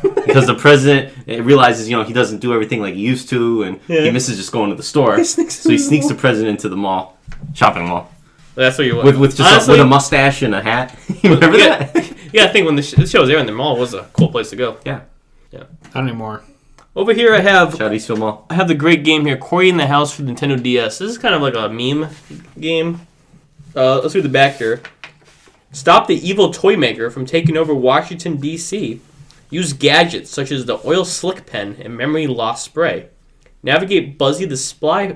Because the president realizes, he doesn't do everything like he used to, and he misses just going to the store. So he sneaks the president into the mall, shopping mall. That's what you want. With just honestly, with a mustache and a hat. You remember that? Yeah, I think when the show was there in the mall was a cool place to go. Yeah. Not anymore. Over here I have Eastville Mall. I have the great game here, Cory in the House for Nintendo DS. This is kind of like a meme game. Let's read the back here. Stop the evil toy maker from taking over Washington, D.C. Use gadgets such as the oil slick pen and memory loss spray. Navigate Buzzy the spy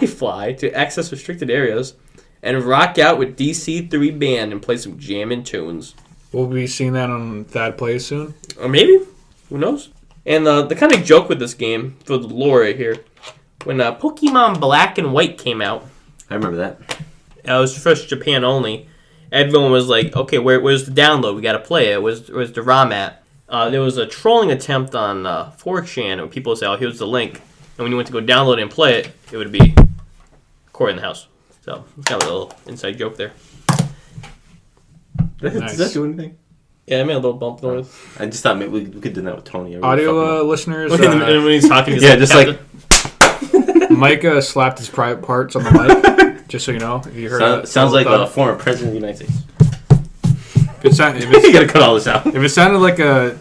fly to access restricted areas. And rock out with DC3 Band and play some jamming tunes. We'll be seeing that on Thad Plays soon. Or maybe. Who knows? And the kind of joke with this game, for the lore right here, when Pokemon Black and White came out. I remember that. It was first Japan only. Everyone was like, okay, where's the download? We got to play it. Where's the ROM at? There was a trolling attempt on 4chan where people would say, oh, here's the link. And when you went to go download it and play it, it would be Cory in the House. So, it's kind of a little inside joke there. Nice. Does that do anything? Yeah, I made a little bump noise. I just thought maybe we could do that with Tony. Audio listeners. And when he's talking, he's Micah slapped his private parts on the mic, just so you know. If you heard sounds like a former president of the United States. You gotta cut all this out. If it sounded like a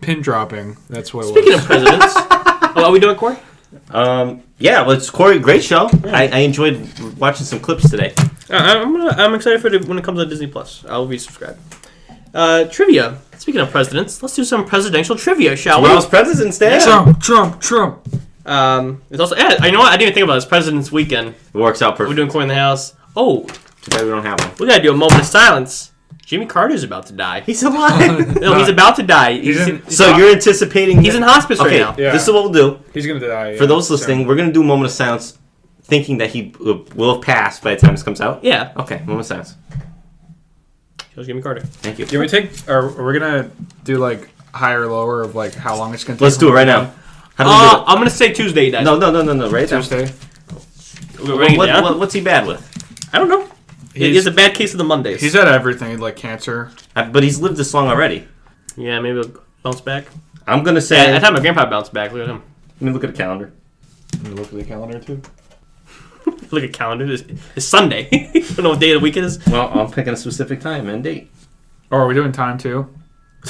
pin dropping, that's what it was. Speaking of presidents, are we doing Cory? Yeah, well, it's Cory. Great show. Yeah. I enjoyed watching some clips today. I'm excited for it when it comes to Disney Plus. I'll be subscribed. Trivia. Speaking of presidents, let's do some presidential trivia, shall we? Tomorrow's President's Day. Trump. It's also. You know what? I didn't even think about this. President's Weekend. It works out perfect. We're doing Cory in the House. Oh, too bad we don't have one. We gotta do a moment of silence. Jimmy Carter's about to die. He's alive. No, he's about to die. So you're anticipating... He's in hospice right now. Yeah. This is what we'll do. He's going to die. For those listening, we're going to do a moment of silence thinking that he will have passed by the time this comes out. Yeah. Okay, moment of silence. Here's Jimmy Carter. Thank you. Can we are we going to do like higher or lower of like how long it's going to take? Let's do it right now. I'm going to say Tuesday he dies. No. Right Tuesday. What's he bad with? I don't know. He has a bad case of the Mondays. He's had everything, like cancer. But he's lived this long already. Yeah, maybe he'll bounce back. I'm going to say... Yeah, I thought my grandpa bounced back. Look at him. Let me look at the calendar. Let me look at the calendar, too. Look at calendar. It's Sunday. I don't know what day of the week it is. Well, I'm picking a specific time and date. Oh, are we doing time, too?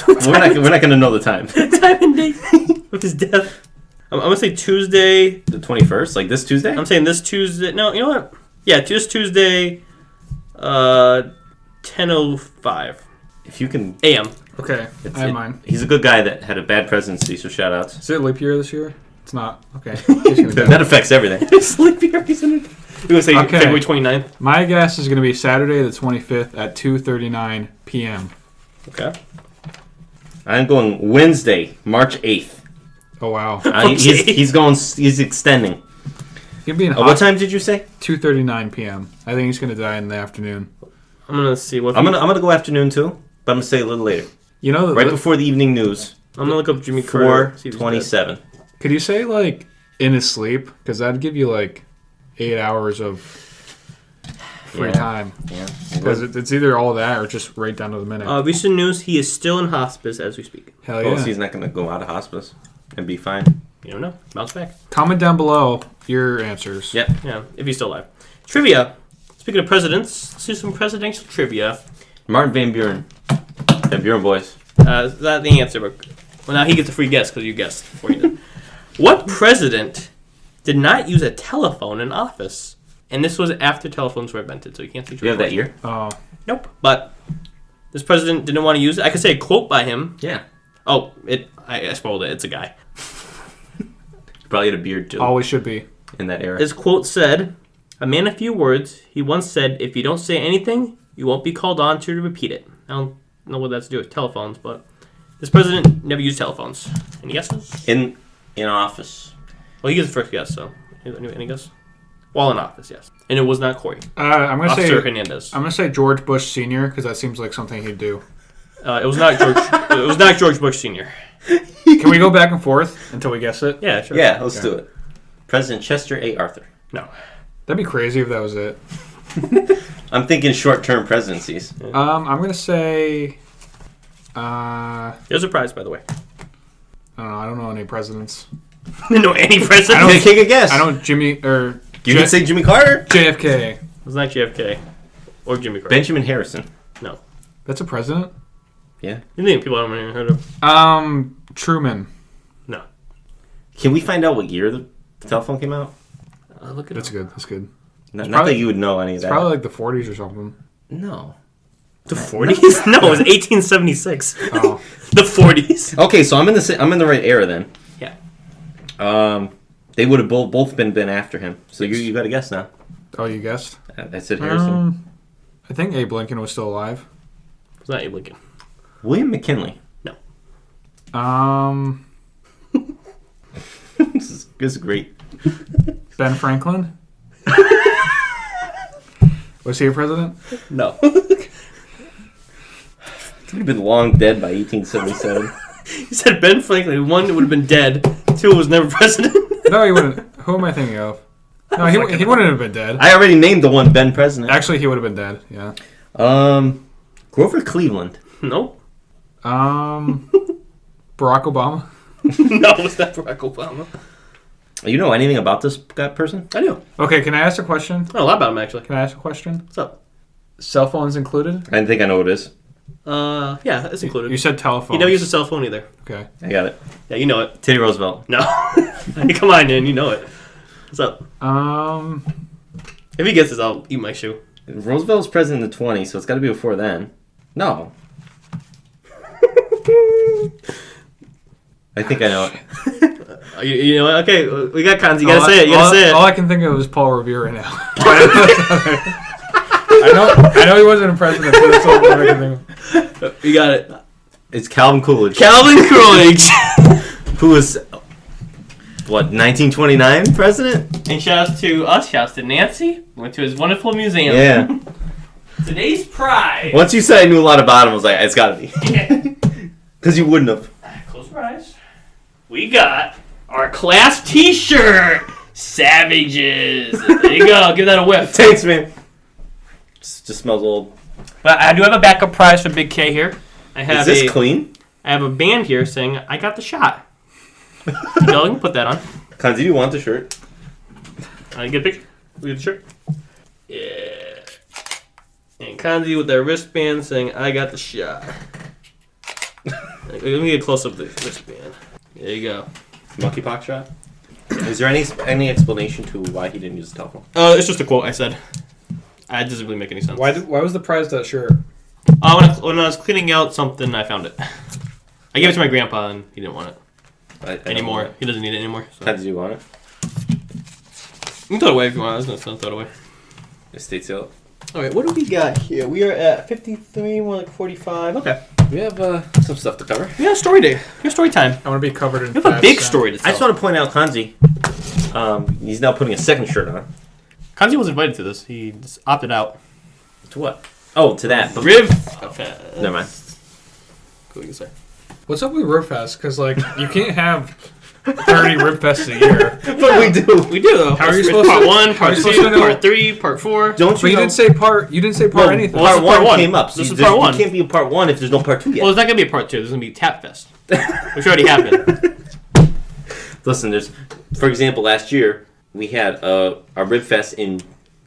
We're not gonna know the time. Time and date of his death. I'm gonna say Tuesday. The 21st, like this Tuesday. I'm saying this Tuesday. No, you know what? Yeah, just Tuesday. 10:05 If you can. a.m. Okay, I have mine. He's a good guy that had a bad presidency, so shout outs. Is it leap year this year? It's not. Okay. Just gonna go. That affects everything. Sleepy. You're gonna say Okay. February 29th. My guess is going to be Saturday the 25th at 2:39 p.m. Okay. I'm going Wednesday, March 8th. Oh wow. He's extending. He'll be in What time did you say? 2:39 p.m. I think he's going to die in the afternoon. I'm gonna see what. I'm gonna go afternoon too, but I'm gonna say a little later, You know, right before the evening news. I'm gonna look up Jimmy Carter. see if he's dead. 4:27. Could you say like in his sleep? Because that'd give you like 8 hours of free time. Yeah. Because it's either all that or just right down to the minute. Recent news: he is still in hospice as we speak. Hell Well, yeah! so he's not gonna go out of hospice and be fine. You don't know. Bounce back. Comment down below your answers. Yep. Yeah, if he's still alive. Trivia. Speaking of presidents, let's do some presidential trivia. Martin Van Buren. Van Buren boys. Is that the answer? But, well, now he gets a free guess because you guessed before you did. What president did not use a telephone in office? And this was after telephones were invented, so you can't see. Do you have that year? Oh, Nope. But this president didn't want to use it. I could say a quote by him. Yeah. Oh, I spoiled it. It's a guy. Probably had a beard too always should be. in that era. His quote said, "A man of few words. He once said, if you don't say anything, you won't be called on to repeat it." I don't know what that's to do with telephones, but this president never used telephones. Any guesses? In office. Well, he gets the first guess, so any guess? While in office, yes. And it was not Cory. I'm gonna Officer say Hernandez. I'm gonna say George Bush Sr. because that seems like something he'd do. It was not George. It was not George Bush Sr. Can we go back and forth until we guess it? Yeah, sure. Yeah, let's Okay. do it. President Chester A. Arthur. No. That'd be crazy if that was it. I'm thinking short-term presidencies. I'm gonna say. I There's a prize, by the way. don't know. I don't know any presidents. No, any president. I don't- Take a guess. I don't Jimmy or You can say Jimmy Carter. JFK. It was not JFK or Jimmy Carter. Benjamin Harrison. No. That's a president. Yeah. You think people I haven't even heard of? Truman. No. Can we find out what year the telephone came out? Look at That's it. good. That's good. Not probably- that you would know any of It's that. probably like the 40s or something. No. The 40s? No, it was 1876. Oh, The 40s. Okay, so I'm in the right era then. Yeah. They would have both been after him. So you got to guess now. oh, you guessed. I said Harrison. I think Abe Lincoln was still alive. It was not Abe Lincoln. William McKinley. No. This is great. Ben Franklin. Was he a president? No. He would have been long dead by 1877. He said Ben Franklin. One would have been dead. Two was never president. No, he wouldn't. Who am I thinking of? No, he wouldn't have been dead. I already named the one Ben President. Actually, he would have been dead. Yeah. Grover Cleveland. Nope. Barack Obama. No, it's not Barack Obama. You know anything about this person? I do. Okay, can I ask a question? I know a lot about him, actually. Can I ask a question? What's up? Cell phones included? I think I know what it is. Yeah, it's included. You said telephone. He never used a cell phone either. Okay. I got it. Yeah, you know it. Teddy Roosevelt. No. Come on, man. You know it. What's up? If he gets this, I'll eat my shoe. Roosevelt was president in the 20s, so it's got to be before then. No. I think I know it. You know what? Okay, we got Khanze. You gotta say it. You gotta say it. All I can think of is Paul Revere right now. I know he wasn't a president, but that's all I can think of. You got it. It's Calvin Coolidge. Calvin Coolidge. Who was, 1929 president? And shout out to us. Shout out to Nancy. Went to his wonderful museum. Yeah. Today's prize. Once you said I knew a lot about him, I was like, it's got to be. Because you wouldn't have. Close your eyes. We got our class T-shirt. Savages. There you go. Give that a whiff. Thanks, man. Just smells old. But I do have a backup prize for Big K here. I have Is this clean? I have a band here saying, "I got the shot." You can put that on. Khanze, do you want the shirt? Get a picture. Look at the shirt. Yeah. And Khanze with their wristband saying, "I got the shot." Let me get a close up of the wristband. There you go. Monkeypox shot. Is there any explanation to why he didn't use the telephone? It's just a quote I said. It doesn't really make any sense. Why was the prize that shirt? When I was cleaning out something, I found it. I gave it to my grandpa, and he didn't want it anymore. He doesn't need it anymore. So. How did you want it? You can throw it away if you want. I was going to throw it away. Estate sale. All right, what do we got here? We are at 53, we're like 45. Okay. We have some stuff to cover. Yeah, story day. Here's story time. I want to be covered in. We have a big story to tell. I just want to point out Khanze. He's now putting a second shirt on. Khanze was invited to this. He just opted out. To what? Oh, to that. Ribfest. Never mind. What do you say? What's up with Ribfest? Because like you can't have 30 Ribfests a year. But we do. We do though. How are you supposed part to? 1, part 2, part 3, part 4. Don't But you? you didn't say part. You didn't say part anything. well, Part part 1 one. came up. This So is part 1. You can't be a part 1 if there's no part 2 yet. Well, it's not gonna be a part 2. There's gonna be Tapfest, which already happened. Listen, for example, last year we had a Ribfest in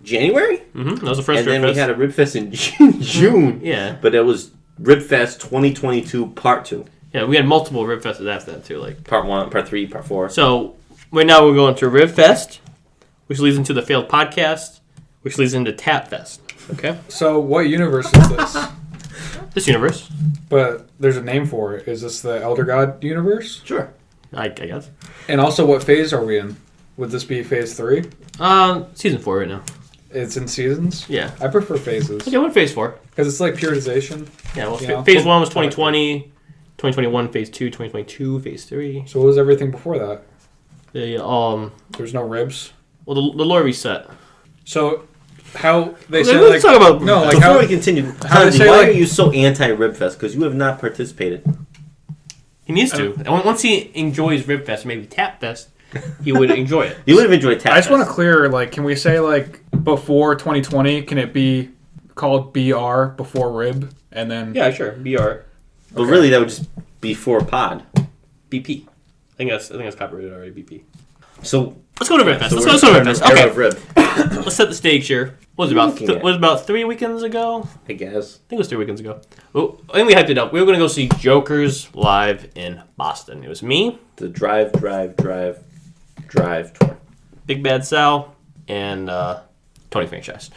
January, That was the first and Ribfest. then we had a Ribfest in June. Yeah. But it was Ribfest 2022 Part 2. Yeah, we had multiple Ribfests after that too. Like Part 1, Part 3, Part 4. so, right now we're going to Ribfest, which leads into the failed podcast, which leads into Tapfest. Okay. So what universe is this? This universe. But there's a name for it. Is this the Elder God universe? Sure. I guess. And also, what phase are we in? Would this be phase 3? Season 4 right now. It's in seasons? Yeah. I prefer phases. Okay, what phase 4? Because it's like periodization. Yeah, well, You know? phase 1 was 2020, 2021, phase 2, 2022, phase 3. So what was everything before that? There's no ribs? well, the lore reset. So, how they Okay, say let's like... talk about No, like Before how... we continue, how they Khanze, say, why like- are you so anti-Ribfest? Because you have not participated. He needs to. And once he enjoys Ribfest, maybe Tapfest, he would enjoy it. You would have enjoyed Tapfest. I just want to clear, like, can we say, like, before 2020, can it be called BR before Rib? And then... Yeah, sure. BR. But really, that would just be for pod. BP. I think that's copyrighted already, BP. So Let's go to Ribfest. so Let's go to Ribfest. era Okay. of Rib, Let's set the stage here. What was it Looking at- about 3 weekends ago? I guess. I think it was 3 weekends ago. Well, I think we hyped it up. We were going to go see Jokers live in Boston. It was me, The drive tour. Big Bad Sal, and Tony Franchise.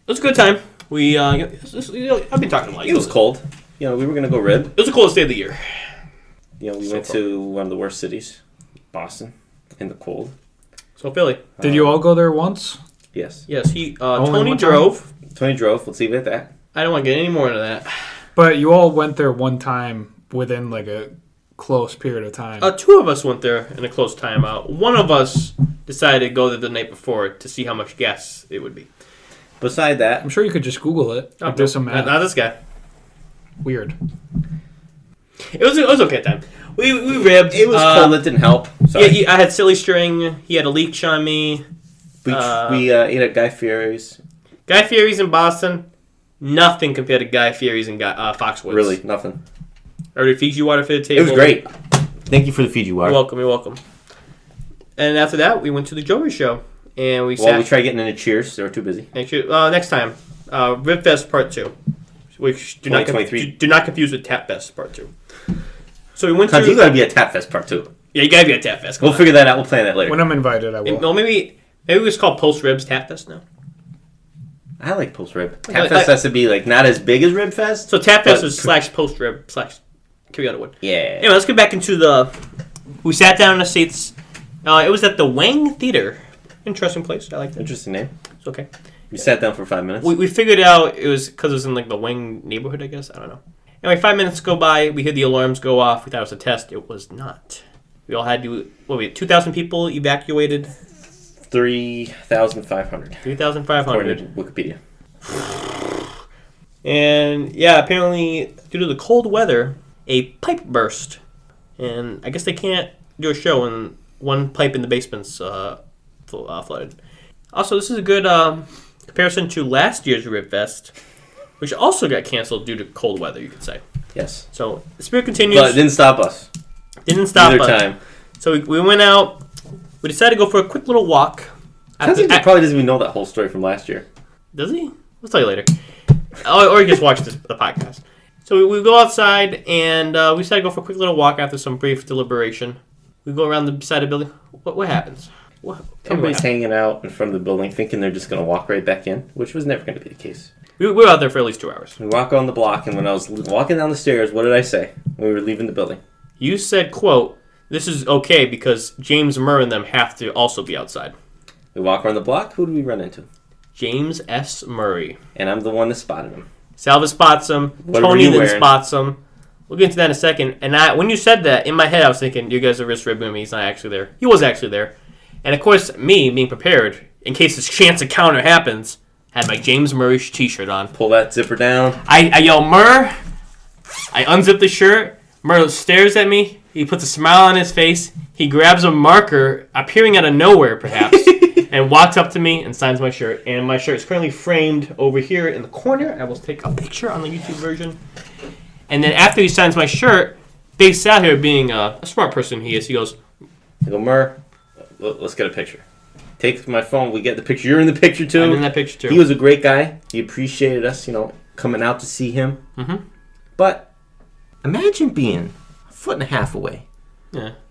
It was a good time. We, I've been talking like It was cold. You know, we were gonna go Rib. It was the coldest day of the year. You know, we So went cold. to one of the worst cities, Boston, in the cold. So Philly. Did you all go there once? Yes. Yes, he Only Tony one time? drove. Tony drove. Let's leave it at that. I don't want to get any more into that. But you all went there one time within, like, a close period of time. 2 of us went there in a close time. One of us decided to go there the night before to see how much gas it would be. Beside that, I'm sure you could just Google it. Like, do some math. Not this guy. Weird. It was okay time. We ribbed. it was cold. It didn't help. Sorry. Yeah, I had silly string. He had a leech on me. we ate at Guy Fieri's. Guy Fieri's in Boston. Nothing compared to Guy Fieri's in Foxwoods. Really, nothing. I ordered Fiji water for the table. It was great. Thank you for the Fiji water. You're welcome. And after that, we went to the Joker show. And we we tried getting into Cheers. They were too busy. next time. Ribfest Part 2. Which do not 2023. confuse with Tapfest Part 2. So we went Khanze, to... you gotta be at Tapfest Part 2. Yeah, you gotta be at Tapfest. We'll figure that out. We'll plan that later. When I'm invited, I will. Well, maybe it's called Post Ribs Tapfest now. I like Post Rib. I- Tapfest has to be like not as big as Ribfest. So Tapfest But- is / Post Rib / Carry Wood. Yeah. Anyway, let's get back into the... We sat down in the seats. It was at the Wang Theater. Interesting place. I liked it. Interesting name. It's okay. We sat down for 5 minutes. We figured out it was because it was in like the Wang neighborhood, I guess. I don't know. Anyway, 5 minutes go by. We hear the alarms go off. We thought it was a test. It was not. We all had to... 2,000 people evacuated. 3,500. 3,500. According to Wikipedia. And yeah, apparently due to the cold weather, a pipe burst, and I guess they can't do a show when one pipe in the basement's flooded. Also, this is a good comparison to last year's Ribfest, which also got canceled due to cold weather, you could say. Yes. So the spirit continues. But it didn't stop us. Didn't stop Either us. time. So we went out. We decided to go for a quick little walk. Khanze probably doesn't even know that whole story from last year. Does he? I'll tell you later. Or you just watch the podcast. So we go outside, and we decided to go for a quick little walk after some brief deliberation. We go around the side of the building. What happens? Everybody's hanging out in front of the building thinking they're just going to walk right back in, which was never going to be the case. We were out there for at least 2 hours. We walk on the block, and when I was walking down the stairs, what did I say when we were leaving the building? You said, quote, "This is okay because James Murray and them have to also be outside." We walk around the block, who do we run into? James S. Murray. And I'm the one that spotted him. Salva spots him. What Tony were you then wearing? spots him. We'll get into that in a second. And when you said that, in my head I was thinking, you guys are risk ribbing me. He's not actually there. He was actually there. And of course, me being prepared, in case this chance encounter happens, had my James Murray t-shirt on. Pull that zipper down. I yell, "Murr!" I unzip the shirt. Murr stares at me. He puts a smile on his face. He grabs a marker, appearing out of nowhere, perhaps, and walks up to me and signs my shirt. And my shirt is currently framed over here in the corner. I will take a picture on the YouTube version. And then after he signs my shirt, Big Sal here, being a smart person he is, he goes, I go, Murr, let's get a picture. Take my phone. We get the picture. You're in the picture, too. I'm in that picture, too. He was a great guy. He appreciated us, coming out to see him. Mm-hmm. But imagine being a foot and a half away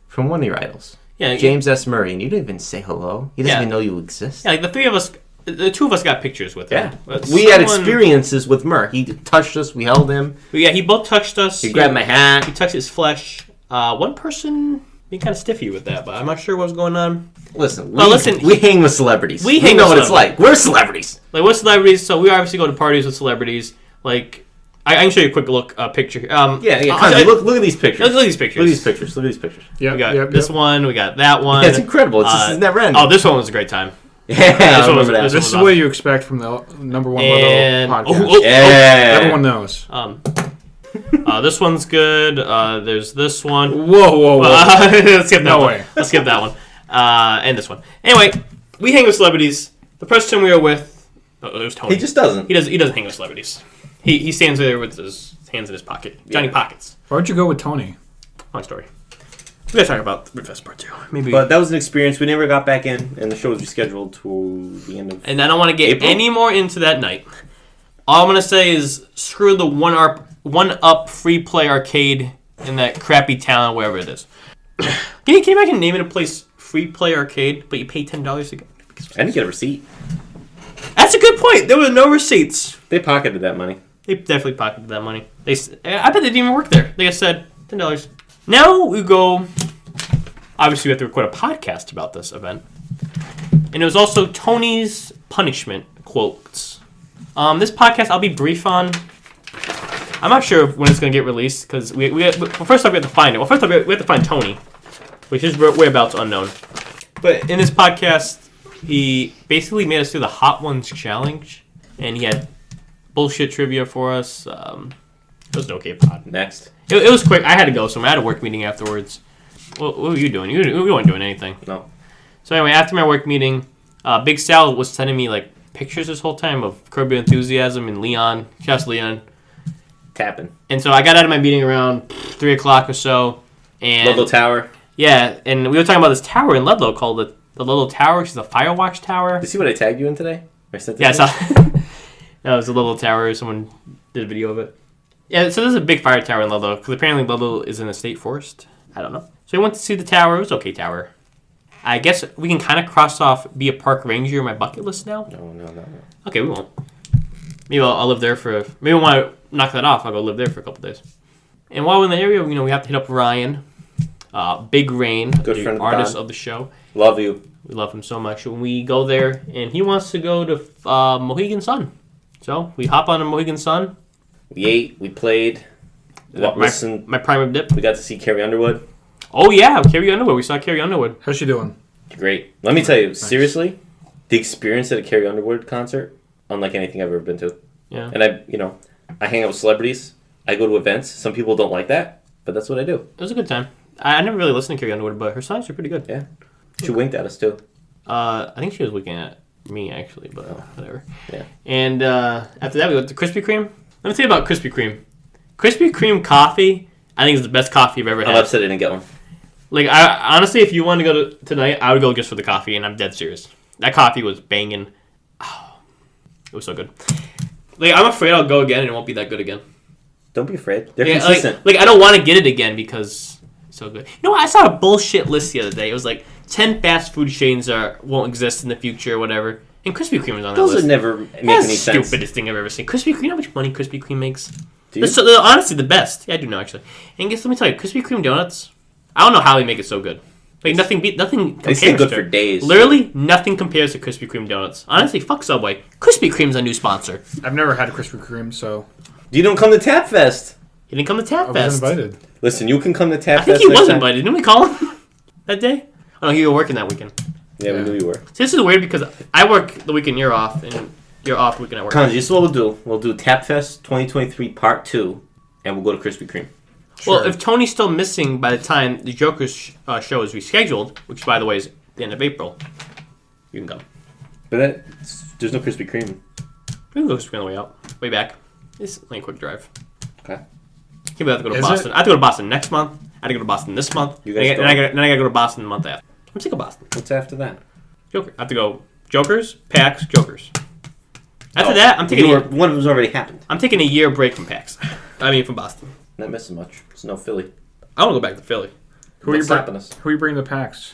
from one of your idols. Yeah, James S. Murray, and you didn't even say hello. He doesn't even know you exist. Yeah, like the two of us got pictures with him. Yeah. We had experiences with Murr. He touched us. We held him. Yeah, he both touched us. He grabbed my hat. He touched his flesh. One person being kind of stiffy with that, but I'm not sure what's going on. Listen, we hang with celebrities. We know what it's like. We're celebrities. Like, we're celebrities, so we obviously go to parties with celebrities. Like, I can show you a quick picture. Khanze, look at these pictures. Look at these pictures. Yeah, we got this one. We got that one. Yeah, it's incredible. It's never ending. Oh, this one was a gret time. Yeah, this is what you expect from the number one podcast. Everyone knows. This one's good. There's this one. Whoa. Let's skip that No one. way. Let's skip that one. And this one. Anyway, we hang with celebrities. The person we were with, it was Tony. He just doesn't. He doesn't hang with celebrities. He stands there with his hands in his pocket. Johnny Pockets. Why'd you go with Tony? Long story. We gotta talk about Ribfest Part 2. Maybe. But that was an experience. We never got back in, and the show was rescheduled to the end of And I don't want to get April? any more into that night. All I'm gonna say is screw the one up free play arcade in that crappy town, wherever it is. Can you imagine naming a place free play arcade, but you pay $10 to go? I didn't get a receipt. That's a good point. There were no receipts. They pocketed that money. They definitely pocketed that money. I bet they didn't even work there. They just said $10. Now we go. Obviously, we have to record a podcast about this event, and it was also Tony's punishment quotes. This podcast I'll be brief on. I'm not sure when it's going to get released because first off we have to find it. Well, first off we have to find Tony, which is whereabouts unknown. But in this podcast, he basically made us do the Hot Ones challenge, and he had bullshit trivia for us. It was an okay pod. Next. It was quick. I had to go somewhere. I had a work meeting afterwards. What were you doing? You weren't doing anything. No. So anyway, after my work meeting, Big Sal was sending me like pictures this whole time of Curb Your Enthusiasm and Leon. Just Leon. Tapping. And so I got out of my meeting around 3 o'clock or so. And Ludlow Tower. Yeah, and we were talking about this tower in Ludlow called the Ludlow Tower. It's the Firewatch Tower. Did you see what I tagged you in today? I sent I saw. That was the Ludlow Tower. Someone did a video of it. Yeah, so there's a big fire tower in Ludlow, because apparently Ludlow is in a state forest. I don't know. So we went to see the tower. It was okay tower. I guess we can kind of cross off be a park ranger on my bucket list now. No. Okay, we won't. Maybe I'll live there for... Maybe I want to knock that off. I'll go live there for a couple days. And while we're in the area, we have to hit up Ryan. Big Rain, Good the friend of artist Don. of the show. Love you. We love him so much. When we go there, and he wants to go to Mohegan Sun. So we hop on a Mohegan Sun. We ate. We played. My prime rib dip. We got to see Carrie Underwood. Oh, yeah. Carrie Underwood. We saw Carrie Underwood. How's she doing? Great. Let me tell you, seriously, the experience at a Carrie Underwood concert, unlike anything I've ever been to. Yeah. And I hang out with celebrities. I go to events. Some people don't like that, but that's what I do. It was a good time. I never really listened to Carrie Underwood, but her songs are pretty good. Yeah. She winked at us, too. I think she was winking at me, actually, but whatever. Yeah. And after that, we went to Krispy Kreme. Let me tell you about Krispy Kreme. Krispy Kreme coffee, I think, is the best coffee I've ever had. I'm upset I didn't get one. Like, honestly, if you wanted to go tonight, I would go just for the coffee, and I'm dead serious. That coffee was banging. Oh, it was so good. Like, I'm afraid I'll go again, and it won't be that good again. Don't be afraid. They're Yeah, consistent. like I don't want to get it again because it's so good. You know what? I saw a bullshit list the other day. It was like 10 fast food chains won't exist in the future or whatever. And Krispy Kreme was on that list. Those would never make That's any the sense. stupidest thing I've ever seen. Krispy Kreme, you know how much money Krispy Kreme makes? Do you? They're honestly the best. Yeah, I do know actually. And guess, let me tell you, Krispy Kreme donuts. I don't know how they make it so good. Like nothing compares. They stay good to for it. days. Literally nothing compares to Krispy Kreme donuts. Honestly, fuck Subway. Krispy Kreme's a new sponsor. I've never had Krispy Kreme, so You don't come to Tapfest. He didn't come to I was Tapfest. invited. Listen, you can come to Tapfest. I think he next was time. invited. Didn't we call him that day? Oh no, he was working that weekend. Yeah, we knew you were. See, this is weird because I work the weekend you're off, and you're off the weekend I work. Khanze, this is what we'll do. We'll do Tapfest 2023 Part 2, and we'll go to Krispy Kreme. Well, Sure. if Tony's still missing by the time the Joker's show is rescheduled, which by the way is the end of April, you can go. But there's no Krispy Kreme. We can go on the way out, way back. It's only a quick drive. Okay. Maybe I have to go to Is Boston. it? I have to go to Boston next month. I have to go to Boston this month. You And guys I gotta go to Boston the month after. I'm sick of Boston. What's after that? Joker. I have to go Jokers, PAX, Jokers. After that, I'm taking One of them's already happened. I'm taking a year break from PAX. I mean, from Boston. Not missing much. There's no Philly. I want to go back to Philly. Who are you What's stopping us? Who are you bringing to PAX?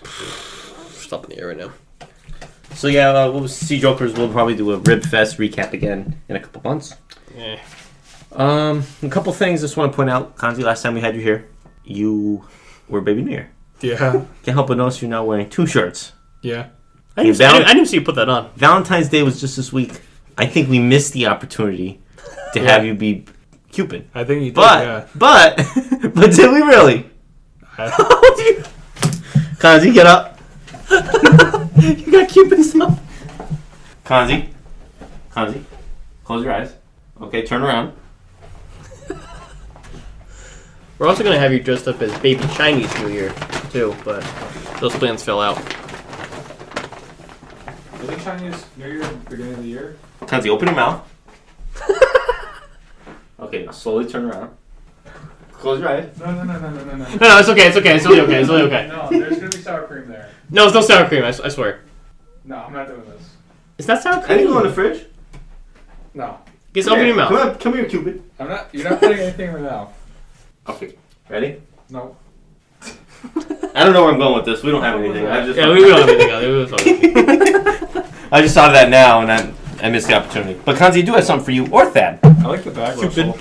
Stop in the air right now. So yeah, we'll see Jokers. We'll probably do a Ribfest recap again in a couple months. Yeah. A couple things I just want to point out. Khanze, last time we had you here, you were Baby New Year. Yeah, Can't help but notice you're now wearing 2 shirts. yeah. I didn't even see you put that on. Valentine's Day was just this week. I think we missed the opportunity to have you be Cupid. I think you did. But, Yeah. but did we really? Khanze, get up. You got Cupid stuff. Khanze, close your eyes. Okay, turn around. We're also gonna have you dressed up as Baby Chinese New Year too, but those plans fell out. Is it Chinese New Year, beginning of the year? Khanze, open your mouth. Okay, now slowly turn around. Close your eyes. No. No, it's okay. It's okay. It's really okay. It's really okay. No, there's gonna be sour cream there. No, it's no sour cream. I swear. No, I'm not doing this. It's not sour I cream. didn't go in the fridge. No, Just open your mouth. Come here, Cupid. I'm not. You're not putting anything in my mouth. Okay, ready? No. I don't know where I'm going with this. We don't have anything. Yeah, we don't have anything else. I just thought of that now, and I missed the opportunity. But Khanze, you do have something for you or Thad. I like the back Cupid. rustle.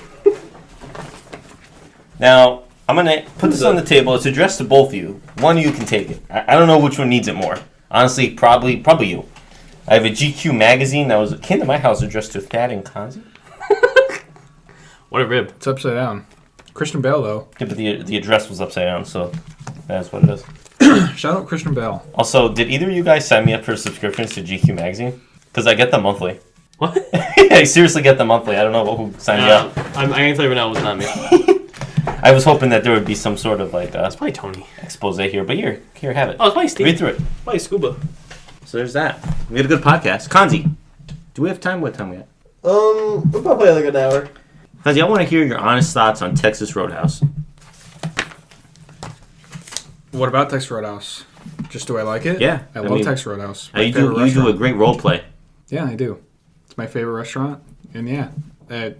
Now, I'm going to put this on the table. It's addressed to both of you. One of you can take it. I don't know which one needs it more. Honestly, probably you. I have a GQ magazine that came to my house addressed to Thad and Khanze. What a rib. It's upside down. Christian Bale though. Yeah, but the address was upside down, so that's what it is. Shout out Christian Bale. Also, did either of you guys sign me up for subscriptions to GQ magazine? Because I get them monthly. What? I seriously get them monthly. I don't know who signed me up. I can tell you right now, it was not me. I was hoping that there would be some sort of like It's probably Tony. expose here, but here, have it. Oh, it's probably Steve. Read through it. Probably Scuba. So there's that. We had a good podcast. Khanze, do we have time? What time we at? We're probably like an hour. Khanze, I want to hear your honest thoughts on Texas Roadhouse. What about Texas Roadhouse? Just do I like it? Yeah, I I love mean, Texas Roadhouse. You do a great role play. Yeah, I do. It's my favorite restaurant, and yeah,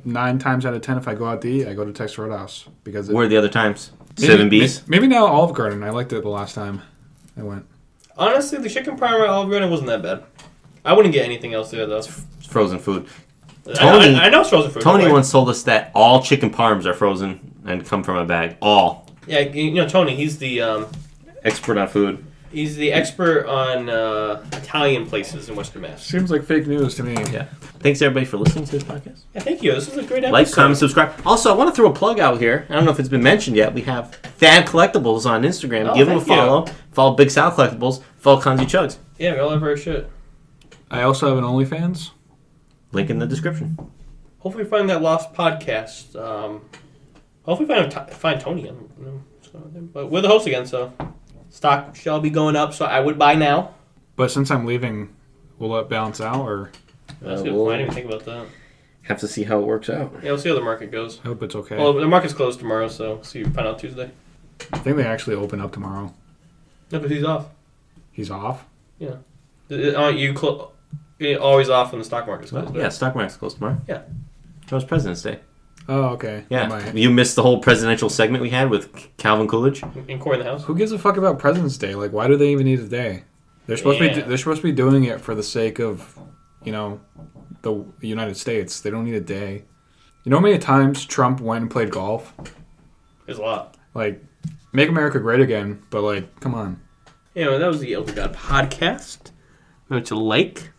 9 times out of 10, if I go out to eat, I go to Texas Roadhouse because Where are the other times? maybe- 7Bs? Maybe now Olive Garden. I liked it the last time I went. Honestly, the chicken parm at Olive Garden wasn't that bad. I wouldn't get anything else there though. It's frozen food. I know it's frozen food. Tony don't worry. once told us that all chicken parms are frozen and come from a bag. All. Yeah, you know Tony. He's the Expert on food. expert on Italian places in Western Mass. Seems like fake news to me. Yeah. Thanks everybody for listening to this podcast. Yeah, thank you. This is a great episode. Like, comment, subscribe. Also, I want to throw a plug out here. I don't know if it's been mentioned yet. We have Thad Collectibles on Instagram. Oh, Give them a thank you. follow. Follow Big Sal Collectibles. Follow Khanze Chugs. Yeah, we all have our shit. I also have an OnlyFans. Link in the description. Hopefully, we find that lost podcast. Hopefully, find Tony. I don't know what's going on there. But we're the hosts again, so stock shall be going up. So I would buy now. But since I'm leaving, will it balance out or? That's a good we'll- point. I didn't even think about that. Have to see how it works out. Yeah, we'll see how the market goes. I hope it's okay. Well, the market's closed tomorrow, so see. Find out Tuesday. I think they actually open up tomorrow. No, because he's off. He's off. Yeah. You're always off when the stock market's closed. Yeah, stock market's closed tomorrow. Yeah. Tomorrow's President's Day. Oh, okay. I Yeah, might. you missed the whole presidential segment we had with Calvin Coolidge. In Court in the House. Who gives a fuck about President's Day? Like, why do they even need a day? They're supposed to be doing it for the sake of, the United States. They don't need a day. You know how many times Trump went and played golf? There's a lot. Like, make America great again, but like, come on. Anyway, that was the Elder God podcast. Remember to like,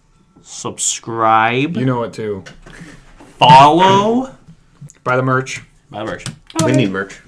subscribe, You know it too. follow. Buy the merch. Buy merch. We need merch.